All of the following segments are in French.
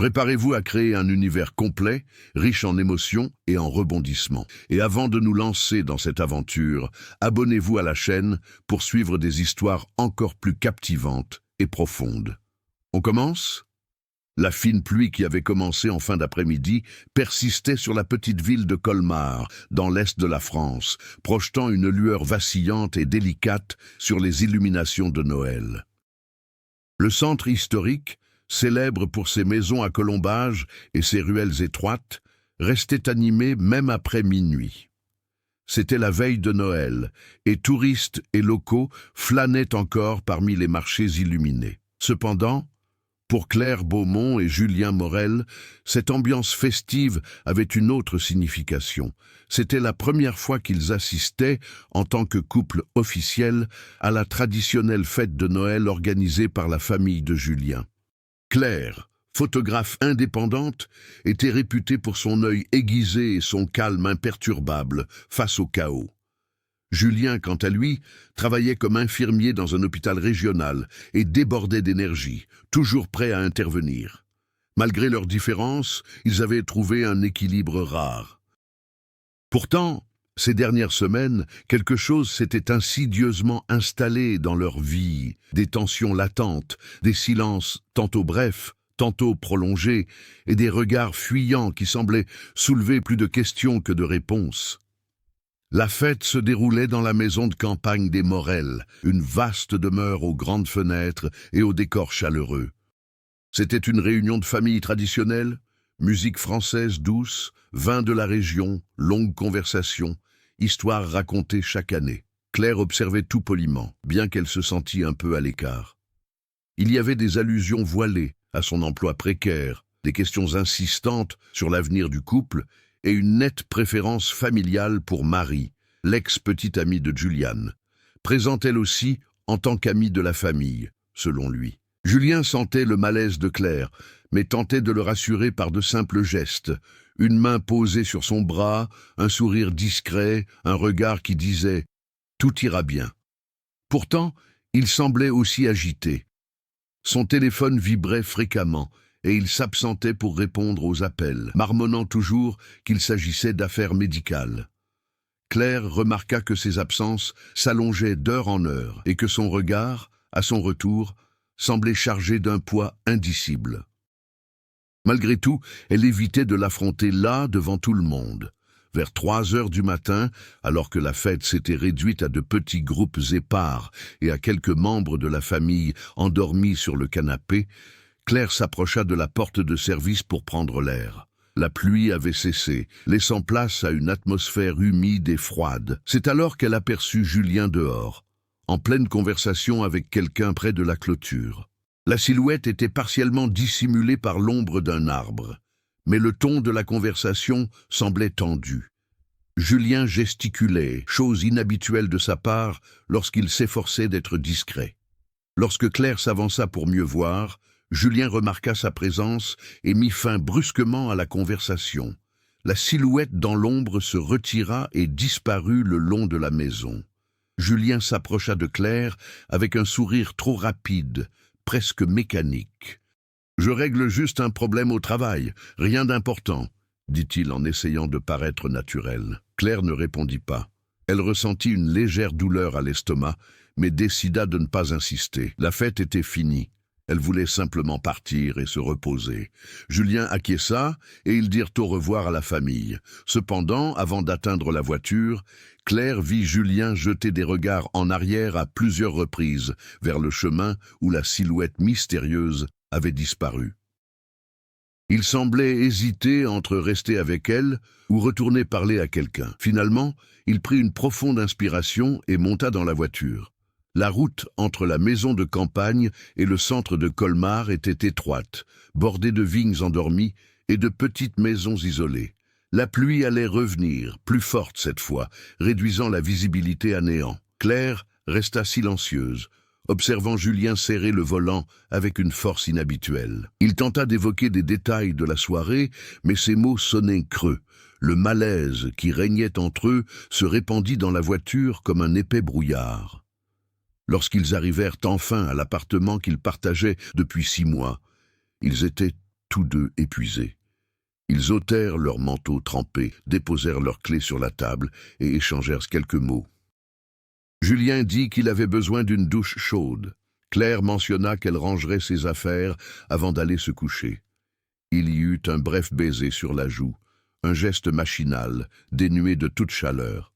Préparez-vous à créer un univers complet, riche en émotions et en rebondissements. Et avant de nous lancer dans cette aventure, abonnez-vous à la chaîne pour suivre des histoires encore plus captivantes et profondes. On commence ? La fine pluie qui avait commencé en fin d'après-midi persistait sur la petite ville de Colmar, dans l'est de la France, projetant une lueur vacillante et délicate sur les illuminations de Noël. Le centre historique, célèbre pour ses maisons à colombages et ses ruelles étroites, restait animé même après minuit. C'était la veille de Noël, et touristes et locaux flânaient encore parmi les marchés illuminés. Cependant, pour Claire Beaumont et Julien Morel, cette ambiance festive avait une autre signification. C'était la première fois qu'ils assistaient, en tant que couple officiel, à la traditionnelle fête de Noël organisée par la famille de Julien. Claire, photographe indépendante, était réputée pour son œil aiguisé et son calme imperturbable face au chaos. Julien, quant à lui, travaillait comme infirmier dans un hôpital régional et débordait d'énergie, toujours prêt à intervenir. Malgré leurs différences, ils avaient trouvé un équilibre rare. Pourtant, ces dernières semaines, quelque chose s'était insidieusement installé dans leur vie, des tensions latentes, des silences tantôt brefs, tantôt prolongés, et des regards fuyants qui semblaient soulever plus de questions que de réponses. La fête se déroulait dans la maison de campagne des Morel, une vaste demeure aux grandes fenêtres et au décor chaleureux. C'était une réunion de famille traditionnelle, musique française douce, vin de la région, longues conversations, histoires racontées chaque année. Claire observait tout poliment, bien qu'elle se sentît un peu à l'écart. Il y avait des allusions voilées à son emploi précaire, des questions insistantes sur l'avenir du couple, et une nette préférence familiale pour Marie, l'ex-petite amie de Julian, présente elle aussi en tant qu'amie de la famille, selon lui. Julien sentait le malaise de Claire, mais tentait de le rassurer par de simples gestes, une main posée sur son bras, un sourire discret, un regard qui disait « Tout ira bien ». Pourtant, il semblait aussi agité. Son téléphone vibrait fréquemment, et il s'absentait pour répondre aux appels, marmonnant toujours qu'il s'agissait d'affaires médicales. Claire remarqua que ses absences s'allongeaient d'heure en heure et que son regard, à son retour, semblait chargé d'un poids indicible. Malgré tout, elle évitait de l'affronter là devant tout le monde. Vers 3 heures du matin, alors que la fête s'était réduite à de petits groupes épars et à quelques membres de la famille endormis sur le canapé, Claire s'approcha de la porte de service pour prendre l'air. La pluie avait cessé, laissant place à une atmosphère humide et froide. C'est alors qu'elle aperçut Julien dehors, en pleine conversation avec quelqu'un près de la clôture. La silhouette était partiellement dissimulée par l'ombre d'un arbre, mais le ton de la conversation semblait tendu. Julien gesticulait, chose inhabituelle de sa part lorsqu'il s'efforçait d'être discret. Lorsque Claire s'avança pour mieux voir, Julien remarqua sa présence et mit fin brusquement à la conversation. La silhouette dans l'ombre se retira et disparut le long de la maison. Julien s'approcha de Claire avec un sourire trop rapide, presque mécanique. « Je règle juste un problème au travail, rien d'important », dit-il en essayant de paraître naturel. Claire ne répondit pas. Elle ressentit une légère douleur à l'estomac, mais décida de ne pas insister. La fête était finie. Elle voulait simplement partir et se reposer. Julien acquiesça et ils dirent au revoir à la famille. Cependant, avant d'atteindre la voiture, Claire vit Julien jeter des regards en arrière à plusieurs reprises vers le chemin où la silhouette mystérieuse avait disparu. Il semblait hésiter entre rester avec elle ou retourner parler à quelqu'un. Finalement, il prit une profonde inspiration et monta dans la voiture. La route entre la maison de campagne et le centre de Colmar était étroite, bordée de vignes endormies et de petites maisons isolées. La pluie allait revenir, plus forte cette fois, réduisant la visibilité à néant. Claire resta silencieuse, observant Julien serrer le volant avec une force inhabituelle. Il tenta d'évoquer des détails de la soirée, mais ses mots sonnaient creux. Le malaise qui régnait entre eux se répandit dans la voiture comme un épais brouillard. Lorsqu'ils arrivèrent enfin à l'appartement qu'ils partageaient depuis 6 mois, ils étaient tous deux épuisés. Ils ôtèrent leurs manteaux trempés, déposèrent leurs clés sur la table et échangèrent quelques mots. Julien dit qu'il avait besoin d'une douche chaude. Claire mentionna qu'elle rangerait ses affaires avant d'aller se coucher. Il y eut un bref baiser sur la joue, un geste machinal, dénué de toute chaleur.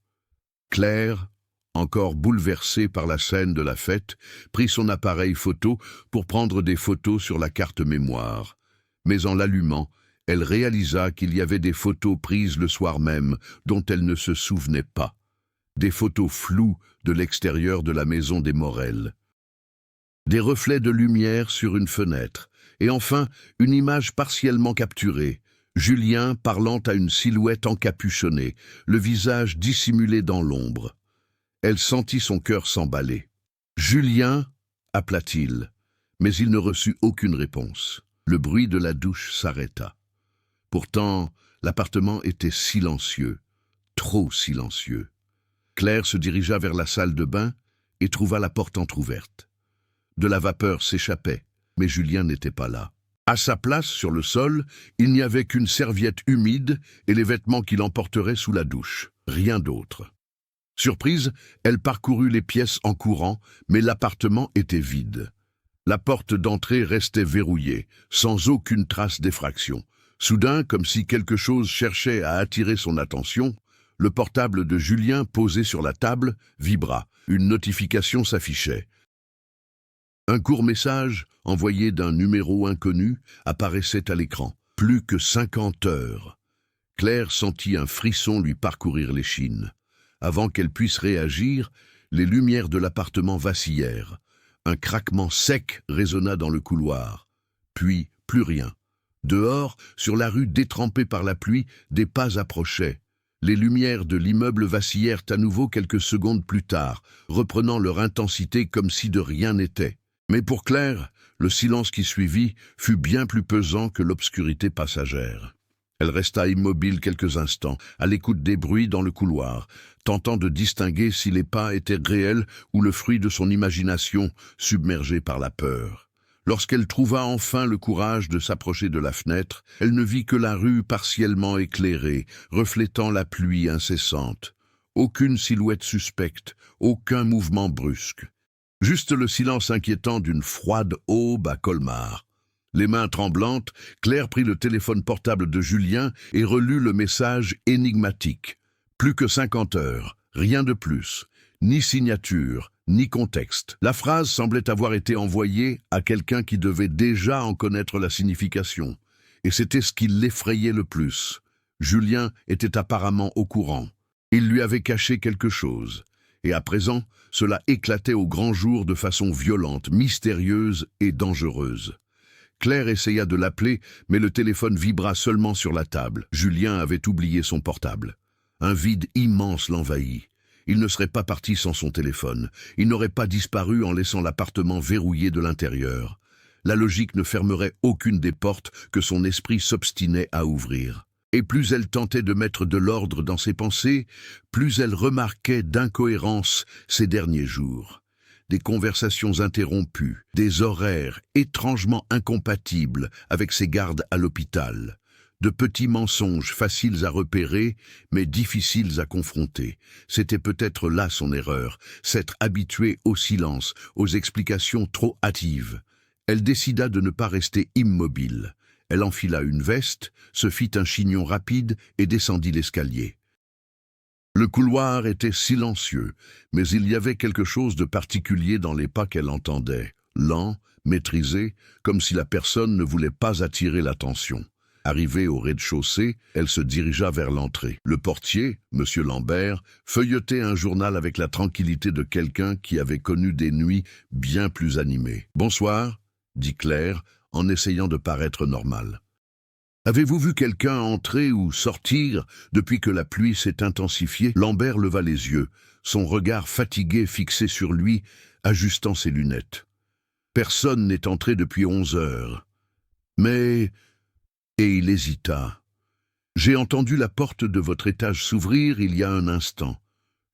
Claire, encore bouleversée par la scène de la fête, prit son appareil photo pour prendre des photos sur la carte mémoire. Mais en l'allumant, elle réalisa qu'il y avait des photos prises le soir même dont elle ne se souvenait pas. Des photos floues de l'extérieur de la maison des Morel. Des reflets de lumière sur une fenêtre, et enfin une image partiellement capturée, Julien parlant à une silhouette encapuchonnée, le visage dissimulé dans l'ombre. Elle sentit son cœur s'emballer. « Julien » appela-t-il, mais il ne reçut aucune réponse. Le bruit de la douche s'arrêta. Pourtant, l'appartement était silencieux, trop silencieux. Claire se dirigea vers la salle de bain et trouva la porte entr'ouverte. De la vapeur s'échappait, mais Julien n'était pas là. À sa place, sur le sol, il n'y avait qu'une serviette humide et les vêtements qu'il emporterait sous la douche. Rien d'autre. Surprise, elle parcourut les pièces en courant, mais l'appartement était vide. La porte d'entrée restait verrouillée, sans aucune trace d'effraction. Soudain, comme si quelque chose cherchait à attirer son attention, le portable de Julien posé sur la table vibra. Une notification s'affichait. Un court message, envoyé d'un numéro inconnu, apparaissait à l'écran. Plus que 50 heures. Claire sentit un frisson lui parcourir l'échine. Avant qu'elle puisse réagir, les lumières de l'appartement vacillèrent. Un craquement sec résonna dans le couloir. Puis, plus rien. Dehors, sur la rue détrempée par la pluie, des pas approchaient. Les lumières de l'immeuble vacillèrent à nouveau quelques secondes plus tard, reprenant leur intensité comme si de rien n'était. Mais pour Claire, le silence qui suivit fut bien plus pesant que l'obscurité passagère. Elle resta immobile quelques instants, à l'écoute des bruits dans le couloir, tentant de distinguer si les pas étaient réels ou le fruit de son imagination submergée par la peur. Lorsqu'elle trouva enfin le courage de s'approcher de la fenêtre, elle ne vit que la rue partiellement éclairée, reflétant la pluie incessante. Aucune silhouette suspecte, aucun mouvement brusque. Juste le silence inquiétant d'une froide aube à Colmar. Les mains tremblantes, Claire prit le téléphone portable de Julien et relut le message énigmatique. Plus que 50 heures, rien de plus, ni signature, ni contexte. La phrase semblait avoir été envoyée à quelqu'un qui devait déjà en connaître la signification. Et c'était ce qui l'effrayait le plus. Julien était apparemment au courant. Il lui avait caché quelque chose. Et à présent, cela éclatait au grand jour de façon violente, mystérieuse et dangereuse. Claire essaya de l'appeler, mais le téléphone vibra seulement sur la table. Julien avait oublié son portable. Un vide immense l'envahit. Il ne serait pas parti sans son téléphone. Il n'aurait pas disparu en laissant l'appartement verrouillé de l'intérieur. La logique ne fermerait aucune des portes que son esprit s'obstinait à ouvrir. Et plus elle tentait de mettre de l'ordre dans ses pensées, plus elle remarquait d'incohérences ces derniers jours. Des conversations interrompues, des horaires étrangement incompatibles avec ses gardes à l'hôpital, de petits mensonges faciles à repérer, mais difficiles à confronter. C'était peut-être là son erreur, s'être habituée au silence, aux explications trop hâtives. Elle décida de ne pas rester immobile. Elle enfila une veste, se fit un chignon rapide et descendit l'escalier. Le couloir était silencieux, mais il y avait quelque chose de particulier dans les pas qu'elle entendait, lents, maîtrisés, comme si la personne ne voulait pas attirer l'attention. Arrivée au rez-de-chaussée, elle se dirigea vers l'entrée. Le portier, M. Lambert, feuilletait un journal avec la tranquillité de quelqu'un qui avait connu des nuits bien plus animées. « Bonsoir », dit Claire, en essayant de paraître normale. « Avez-vous vu quelqu'un entrer ou sortir depuis que la pluie s'est intensifiée ?» Lambert leva les yeux, son regard fatigué fixé sur lui, ajustant ses lunettes. « Personne n'est entré depuis 11 heures. Mais... » Et il hésita. « J'ai entendu la porte de votre étage s'ouvrir il y a un instant.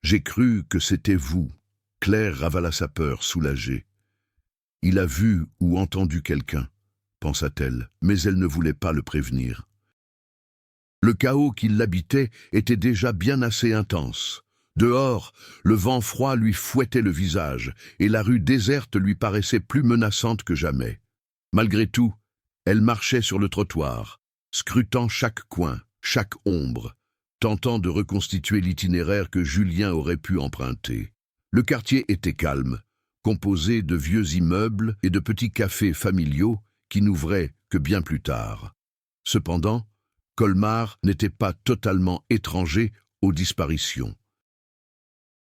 J'ai cru que c'était vous. » Claire ravala sa peur, soulagée. Il a vu ou entendu quelqu'un. pensa-t-elle, mais elle ne voulait pas le prévenir. Le chaos qui l'habitait était déjà bien assez intense. Dehors, le vent froid lui fouettait le visage, et la rue déserte lui paraissait plus menaçante que jamais. Malgré tout, elle marchait sur le trottoir, scrutant chaque coin, chaque ombre, tentant de reconstituer l'itinéraire que Julien aurait pu emprunter. Le quartier était calme, composé de vieux immeubles et de petits cafés familiaux qui n'ouvraient que bien plus tard. Cependant, Colmar n'était pas totalement étranger aux disparitions.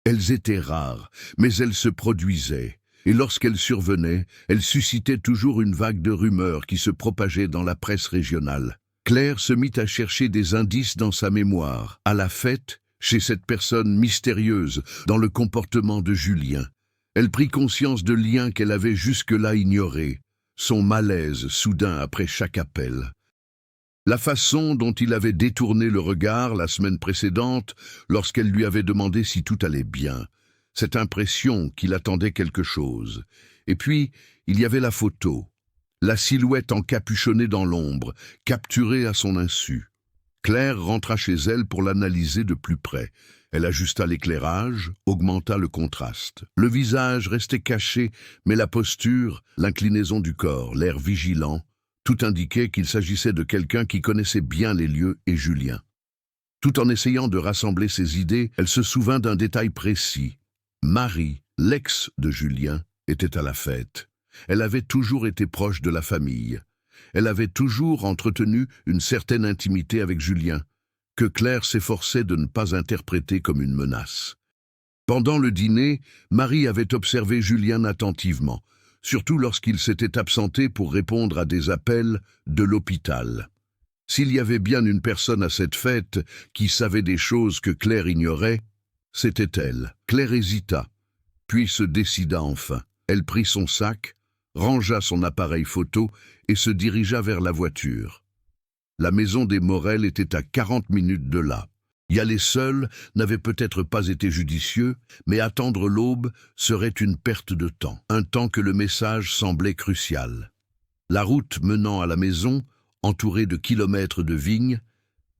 Elles étaient rares, mais elles se produisaient, et lorsqu'elles survenaient, elles suscitaient toujours une vague de rumeurs qui se propageait dans la presse régionale. Claire se mit à chercher des indices dans sa mémoire, à la fête, chez cette personne mystérieuse, dans le comportement de Julien. Elle prit conscience de liens qu'elle avait jusque-là ignorés, son malaise soudain après chaque appel. La façon dont il avait détourné le regard la semaine précédente lorsqu'elle lui avait demandé si tout allait bien, cette impression qu'il attendait quelque chose. Et puis, il y avait la photo, la silhouette encapuchonnée dans l'ombre, capturée à son insu. Claire rentra chez elle pour l'analyser de plus près. Elle ajusta l'éclairage, augmenta le contraste. Le visage restait caché, mais la posture, l'inclinaison du corps, l'air vigilant, tout indiquait qu'il s'agissait de quelqu'un qui connaissait bien les lieux et Julien. Tout en essayant de rassembler ses idées, elle se souvint d'un détail précis. Marie, l'ex de Julien, était à la fête. Elle avait toujours été proche de la famille. Elle avait toujours entretenu une certaine intimité avec Julien, que Claire s'efforçait de ne pas interpréter comme une menace. Pendant le dîner, Marie avait observé Julien attentivement, surtout lorsqu'il s'était absenté pour répondre à des appels de l'hôpital. S'il y avait bien une personne à cette fête qui savait des choses que Claire ignorait, c'était elle. Claire hésita, puis se décida enfin. Elle prit son sac, rangea son appareil photo et se dirigea vers la voiture. La maison des Morel était à 40 minutes de là. Y aller seul n'avait peut-être pas été judicieux, mais attendre l'aube serait une perte de temps, un temps que le message semblait crucial. La route menant à la maison, entourée de kilomètres de vignes,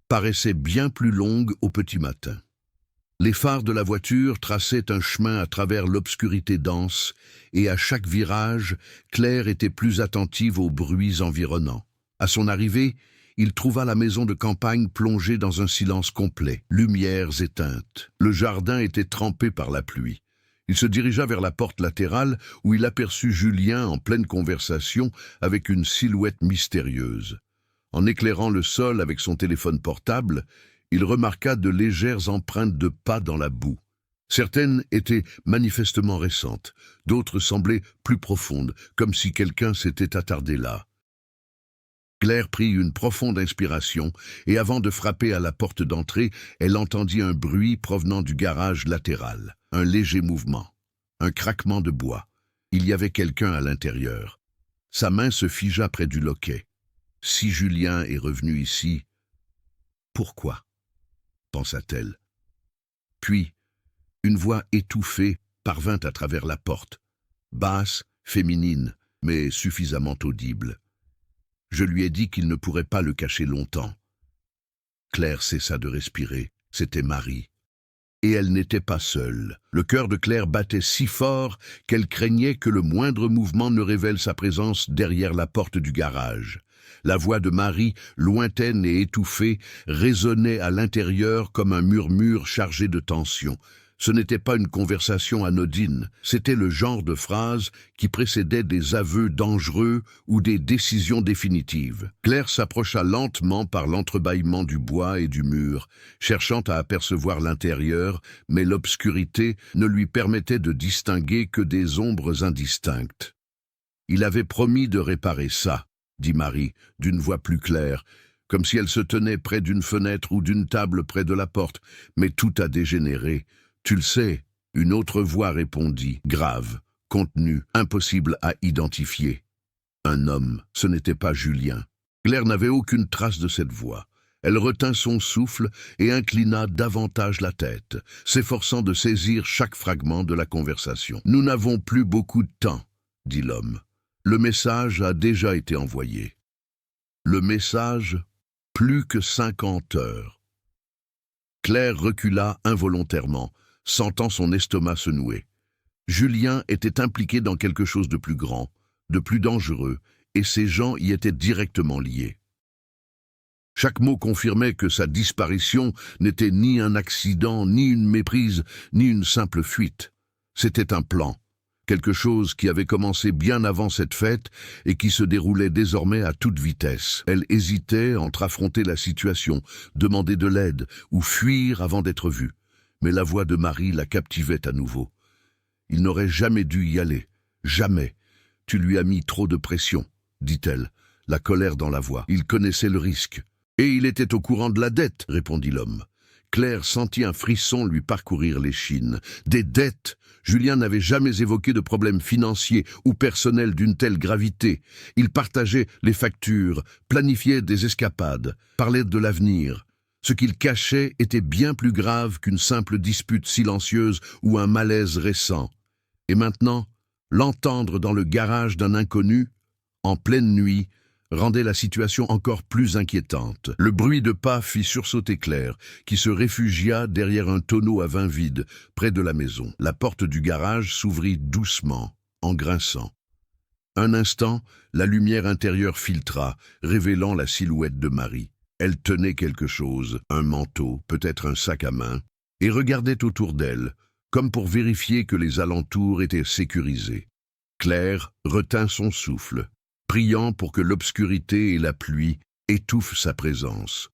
paraissait bien plus longue au petit matin. Les phares de la voiture traçaient un chemin à travers l'obscurité dense, et à chaque virage, Claire était plus attentive aux bruits environnants. À son arrivée, il trouva la maison de campagne plongée dans un silence complet, lumières éteintes. Le jardin était trempé par la pluie. Il se dirigea vers la porte latérale où il aperçut Julien en pleine conversation avec une silhouette mystérieuse. En éclairant le sol avec son téléphone portable, il remarqua de légères empreintes de pas dans la boue. Certaines étaient manifestement récentes, d'autres semblaient plus profondes, comme si quelqu'un s'était attardé là. Claire prit une profonde inspiration, et avant de frapper à la porte d'entrée, elle entendit un bruit provenant du garage latéral. Un léger mouvement, un craquement de bois. Il y avait quelqu'un à l'intérieur. Sa main se figea près du loquet. Si Julien est revenu ici, pourquoi ? Pensa-t-elle. Puis, une voix étouffée parvint à travers la porte, basse, féminine, mais suffisamment audible. Je lui ai dit qu'il ne pourrait pas le cacher longtemps. Claire cessa de respirer. C'était Marie. Et elle n'était pas seule. Le cœur de Claire battait si fort qu'elle craignait que le moindre mouvement ne révèle sa présence derrière la porte du garage. La voix de Marie, lointaine et étouffée, résonnait à l'intérieur comme un murmure chargé de tension. Ce n'était pas une conversation anodine, c'était le genre de phrase qui précédait des aveux dangereux ou des décisions définitives. Claire s'approcha lentement par l'entrebâillement du bois et du mur, cherchant à apercevoir l'intérieur, mais l'obscurité ne lui permettait de distinguer que des ombres indistinctes. « Il avait promis de réparer ça », dit Marie, d'une voix plus claire, comme si elle se tenait près d'une fenêtre ou d'une table près de la porte, mais tout a dégénéré. Tu le sais, une autre voix répondit, grave, contenue, impossible à identifier. Un homme, ce n'était pas Julien. Claire n'avait aucune trace de cette voix. Elle retint son souffle et inclina davantage la tête, s'efforçant de saisir chaque fragment de la conversation. « Nous n'avons plus beaucoup de temps, » dit l'homme. Le message a déjà été envoyé. Le message, plus que 50 heures. Claire recula involontairement, sentant son estomac se nouer. Julien était impliqué dans quelque chose de plus grand, de plus dangereux, et ces gens y étaient directement liés. Chaque mot confirmait que sa disparition n'était ni un accident, ni une méprise, ni une simple fuite. C'était un plan, quelque chose qui avait commencé bien avant cette fête et qui se déroulait désormais à toute vitesse. Elle hésitait entre affronter la situation, demander de l'aide ou fuir avant d'être vue. Mais la voix de Marie la captivait à nouveau. Il n'aurait jamais dû y aller, jamais. Tu lui as mis trop de pression, dit-elle, la colère dans la voix. Il connaissait le risque. Et il était au courant de la dette, répondit l'homme. Claire sentit un frisson lui parcourir l'échine. Des dettes? Julien n'avait jamais évoqué de problèmes financiers ou personnels d'une telle gravité. Il partageait les factures, planifiait des escapades, parlait de l'avenir. Ce qu'il cachait était bien plus grave qu'une simple dispute silencieuse ou un malaise récent. Et maintenant, l'entendre dans le garage d'un inconnu, en pleine nuit, rendait la situation encore plus inquiétante. Le bruit de pas fit sursauter Claire, qui se réfugia derrière un tonneau à vin vide, près de la maison. La porte du garage s'ouvrit doucement, en grinçant. Un instant, la lumière intérieure filtra, révélant la silhouette de Marie. Elle tenait quelque chose, un manteau, peut-être un sac à main, et regardait autour d'elle, comme pour vérifier que les alentours étaient sécurisés. Claire retint son souffle, priant pour que l'obscurité et la pluie étouffent sa présence.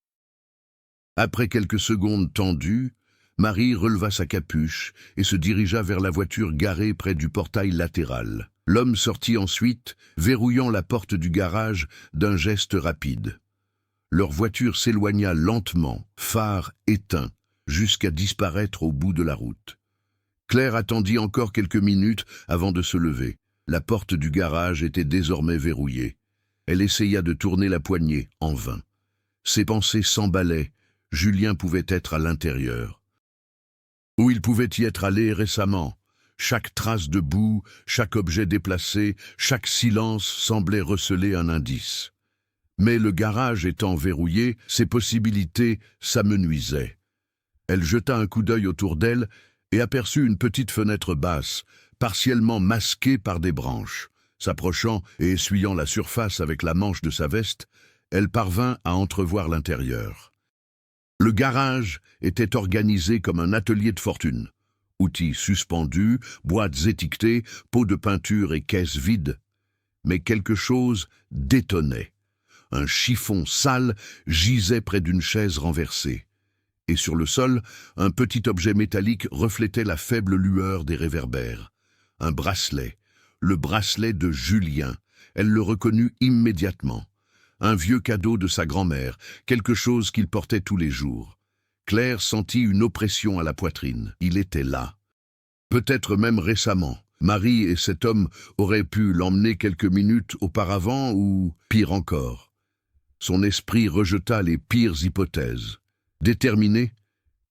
Après quelques secondes tendues, Marie releva sa capuche et se dirigea vers la voiture garée près du portail latéral. L'homme sortit ensuite, verrouillant la porte du garage d'un geste rapide. Leur voiture s'éloigna lentement, phare éteint, jusqu'à disparaître au bout de la route. Claire attendit encore quelques minutes avant de se lever. La porte du garage était désormais verrouillée. Elle essaya de tourner la poignée, en vain. Ses pensées s'emballaient. Julien pouvait être à l'intérieur. Ou il pouvait y être allé récemment. Chaque trace de boue, chaque objet déplacé, chaque silence semblait receler un indice. Mais le garage étant verrouillé, ses possibilités s'amenuisaient. Elle jeta un coup d'œil autour d'elle et aperçut une petite fenêtre basse, partiellement masquée par des branches. S'approchant et essuyant la surface avec la manche de sa veste, elle parvint à entrevoir l'intérieur. Le garage était organisé comme un atelier de fortune. Outils suspendus, boîtes étiquetées, pots de peinture et caisses vides. Mais quelque chose détonnait. Un chiffon sale gisait près d'une chaise renversée. Et sur le sol, un petit objet métallique reflétait la faible lueur des réverbères. Un bracelet, le bracelet de Julien. Elle le reconnut immédiatement. Un vieux cadeau de sa grand-mère, quelque chose qu'il portait tous les jours. Claire sentit une oppression à la poitrine. Il était là. Peut-être même récemment. Marie et cet homme auraient pu l'emmener quelques minutes auparavant ou, pire encore. Son esprit rejeta les pires hypothèses. Déterminée,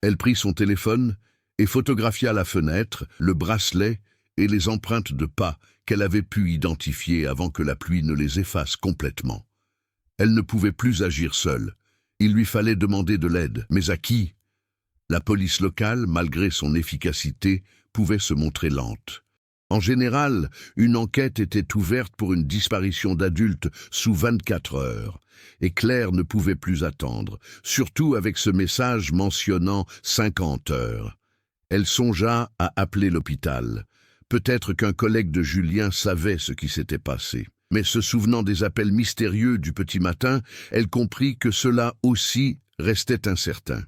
elle prit son téléphone et photographia la fenêtre, le bracelet et les empreintes de pas qu'elle avait pu identifier avant que la pluie ne les efface complètement. Elle ne pouvait plus agir seule. Il lui fallait demander de l'aide. Mais à qui? La police locale, malgré son efficacité, pouvait se montrer lente. En général, une enquête était ouverte pour une disparition d'adultes sous 24 heures. Et Claire ne pouvait plus attendre, surtout avec ce message mentionnant 50 heures. Elle songea à appeler l'hôpital. Peut-être qu'un collègue de Julien savait ce qui s'était passé. Mais se souvenant des appels mystérieux du petit matin, elle comprit que cela aussi restait incertain.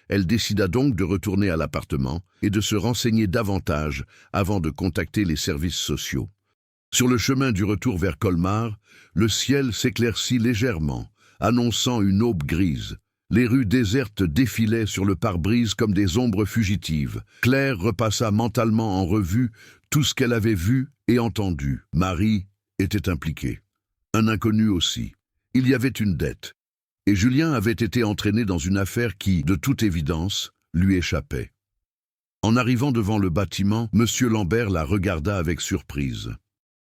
Elle décida donc de retourner à l'appartement et de se renseigner davantage avant de contacter les services sociaux. Sur le chemin du retour vers Colmar, le ciel s'éclaircit légèrement, annonçant une aube grise. Les rues désertes défilaient sur le pare-brise comme des ombres fugitives. Claire repassa mentalement en revue tout ce qu'elle avait vu et entendu. Marie était impliquée. Un inconnu aussi. Il y avait une dette. Et Julien avait été entraîné dans une affaire qui, de toute évidence, lui échappait. En arrivant devant le bâtiment, M. Lambert la regarda avec surprise.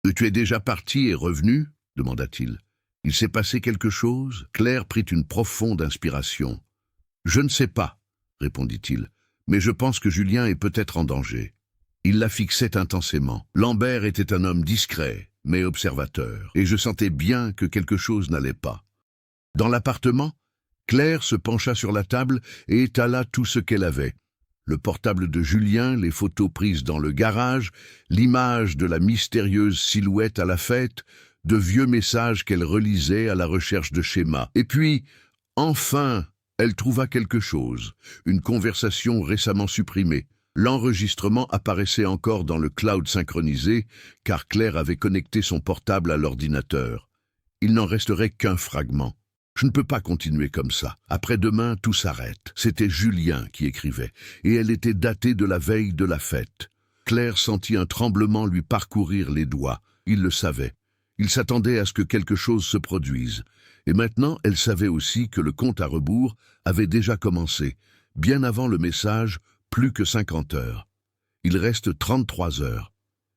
« Tu es déjà parti et revenu ?» demanda-t-il. « Il s'est passé quelque chose ?» Claire prit une profonde inspiration. « Je ne sais pas, » répondit-il, « mais je pense que Julien est peut-être en danger. » Il la fixait intensément. Lambert était un homme discret, mais observateur, et je sentais bien que quelque chose n'allait pas. Dans l'appartement, Claire se pencha sur la table et étala tout ce qu'elle avait. Le portable de Julien, les photos prises dans le garage, l'image de la mystérieuse silhouette à la fête, de vieux messages qu'elle relisait à la recherche de schémas. Et puis, enfin, elle trouva quelque chose, une conversation récemment supprimée. L'enregistrement apparaissait encore dans le cloud synchronisé, car Claire avait connecté son portable à l'ordinateur. Il n'en resterait qu'un fragment. Je ne peux pas continuer comme ça. Après-demain, tout s'arrête. C'était Julien qui écrivait, et elle était datée de la veille de la fête. Claire sentit un tremblement lui parcourir les doigts. Il le savait. Il s'attendait à ce que quelque chose se produise. Et maintenant, elle savait aussi que le compte à rebours avait déjà commencé, bien avant le message, plus que 50 heures. Il reste 33 heures,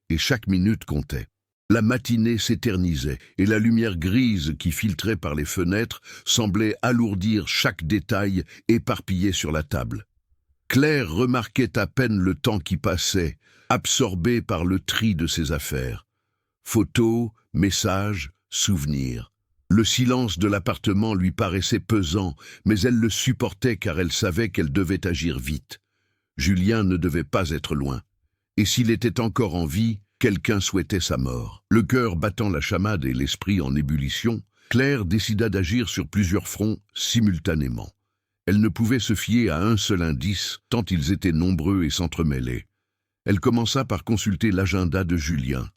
et chaque minute comptait. La matinée s'éternisait, et la lumière grise qui filtrait par les fenêtres semblait alourdir chaque détail éparpillé sur la table. Claire remarquait à peine le temps qui passait, absorbée par le tri de ses affaires. Photos, messages, souvenirs. Le silence de l'appartement lui paraissait pesant, mais elle le supportait car elle savait qu'elle devait agir vite. Julien ne devait pas être loin. Et s'il était encore en vie, quelqu'un souhaitait sa mort. Le cœur battant la chamade et l'esprit en ébullition, Claire décida d'agir sur plusieurs fronts simultanément. Elle ne pouvait se fier à un seul indice, tant ils étaient nombreux et s'entremêlaient. Elle commença par consulter l'agenda de Julien.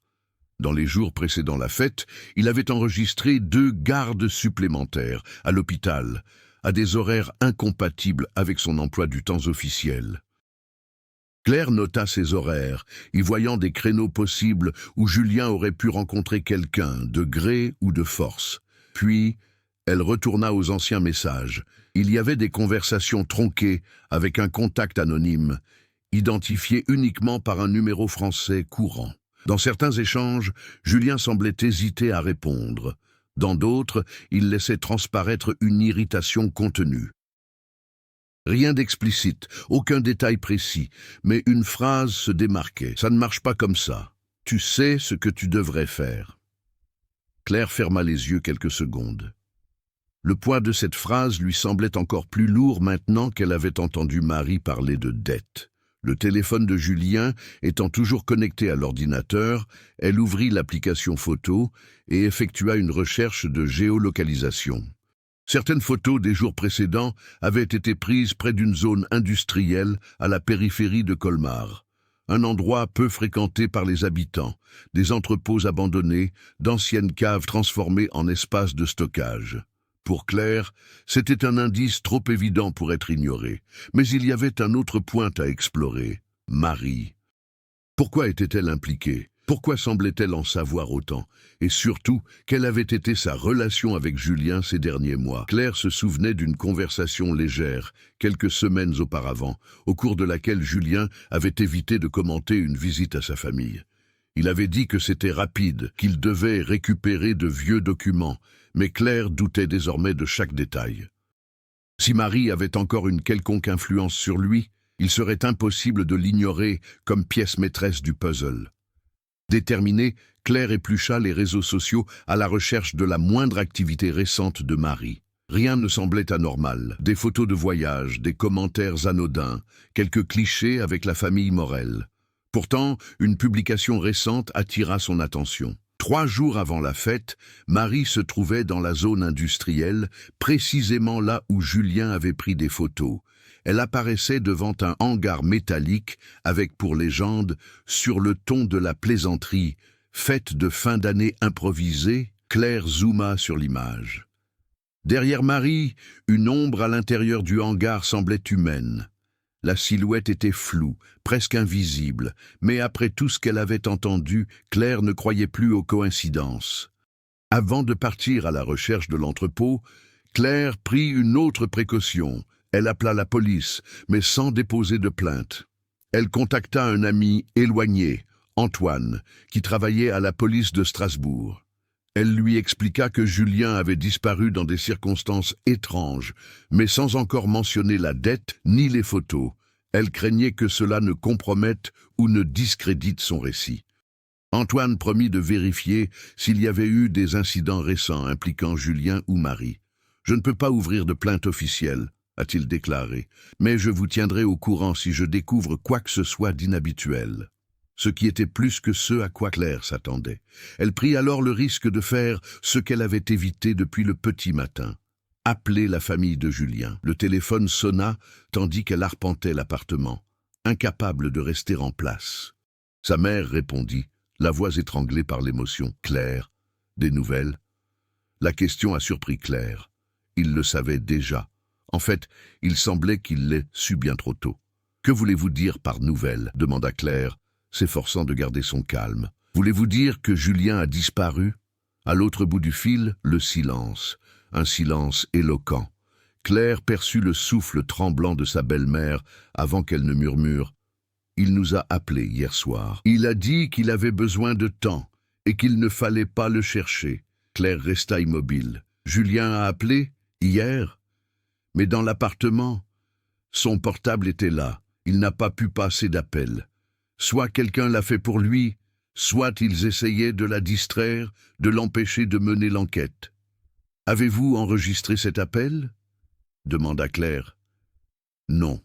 Dans les jours précédant la fête, il avait enregistré 2 gardes supplémentaires à l'hôpital, à des horaires incompatibles avec son emploi du temps officiel. Claire nota ses horaires, y voyant des créneaux possibles où Julien aurait pu rencontrer quelqu'un, de gré ou de force. Puis, elle retourna aux anciens messages. Il y avait des conversations tronquées avec un contact anonyme, identifié uniquement par un numéro français courant. Dans certains échanges, Julien semblait hésiter à répondre. Dans d'autres, il laissait transparaître une irritation contenue. Rien d'explicite, aucun détail précis, mais une phrase se démarquait. « Ça ne marche pas comme ça. Tu sais ce que tu devrais faire. » Claire ferma les yeux quelques secondes. Le poids de cette phrase lui semblait encore plus lourd maintenant qu'elle avait entendu Marie parler de dette. Le téléphone de Julien étant toujours connecté à l'ordinateur, elle ouvrit l'application photo et effectua une recherche de géolocalisation. Certaines photos des jours précédents avaient été prises près d'une zone industrielle à la périphérie de Colmar. Un endroit peu fréquenté par les habitants, des entrepôts abandonnés, d'anciennes caves transformées en espaces de stockage. Pour Claire, c'était un indice trop évident pour être ignoré, mais il y avait un autre point à explorer, Marie. Pourquoi était-elle impliquée ? Pourquoi semblait-elle en savoir autant? Et surtout, quelle avait été sa relation avec Julien ces derniers mois? Claire se souvenait d'une conversation légère, quelques semaines auparavant, au cours de laquelle Julien avait évité de commenter une visite à sa famille. Il avait dit que c'était rapide, qu'il devait récupérer de vieux documents, mais Claire doutait désormais de chaque détail. Si Marie avait encore une quelconque influence sur lui, il serait impossible de l'ignorer comme pièce maîtresse du puzzle. Déterminée, Claire éplucha les réseaux sociaux à la recherche de la moindre activité récente de Marie. Rien ne semblait anormal. Des photos de voyage, des commentaires anodins, quelques clichés avec la famille Morel. Pourtant, une publication récente attira son attention. 3 jours avant la fête, Marie se trouvait dans la zone industrielle, précisément là où Julien avait pris des photos. Elle apparaissait devant un hangar métallique avec pour légende, sur le ton de la plaisanterie, fête de fin d'année improvisée, Claire zooma sur l'image. Derrière Marie, une ombre à l'intérieur du hangar semblait humaine. La silhouette était floue, presque invisible, mais après tout ce qu'elle avait entendu, Claire ne croyait plus aux coïncidences. Avant de partir à la recherche de l'entrepôt, Claire prit une autre précaution. Elle appela la police, mais sans déposer de plainte. Elle contacta un ami éloigné, Antoine, qui travaillait à la police de Strasbourg. Elle lui expliqua que Julien avait disparu dans des circonstances étranges, mais sans encore mentionner la dette ni les photos. Elle craignait que cela ne compromette ou ne discrédite son récit. Antoine promit de vérifier s'il y avait eu des incidents récents impliquant Julien ou Marie. « Je ne peux pas ouvrir de plainte officielle », a-t-il déclaré, « mais je vous tiendrai au courant si je découvre quoi que ce soit d'inhabituel. » Ce qui était plus que ce à quoi Claire s'attendait. Elle prit alors le risque de faire ce qu'elle avait évité depuis le petit matin. Appeler la famille de Julien. Le téléphone sonna tandis qu'elle arpentait l'appartement, incapable de rester en place. Sa mère répondit, la voix étranglée par l'émotion. « Claire, des nouvelles ?» La question a surpris Claire. Il le savait déjà. En fait, il semblait qu'il l'ait su bien trop tôt. « Que voulez-vous dire par nouvelles ?» demanda Claire, s'efforçant de garder son calme. « Voulez-vous dire que Julien a disparu ?» À l'autre bout du fil, le silence. Un silence éloquent. Claire perçut le souffle tremblant de sa belle-mère avant qu'elle ne murmure. « Il nous a appelés hier soir. Il a dit qu'il avait besoin de temps et qu'il ne fallait pas le chercher. » Claire resta immobile. « Julien a appelé hier, mais dans l'appartement. Son portable était là. Il n'a pas pu passer d'appel. Soit quelqu'un l'a fait pour lui, soit ils essayaient de la distraire, de l'empêcher de mener l'enquête. « Avez-vous enregistré cet appel ?» demanda Claire. « Non. »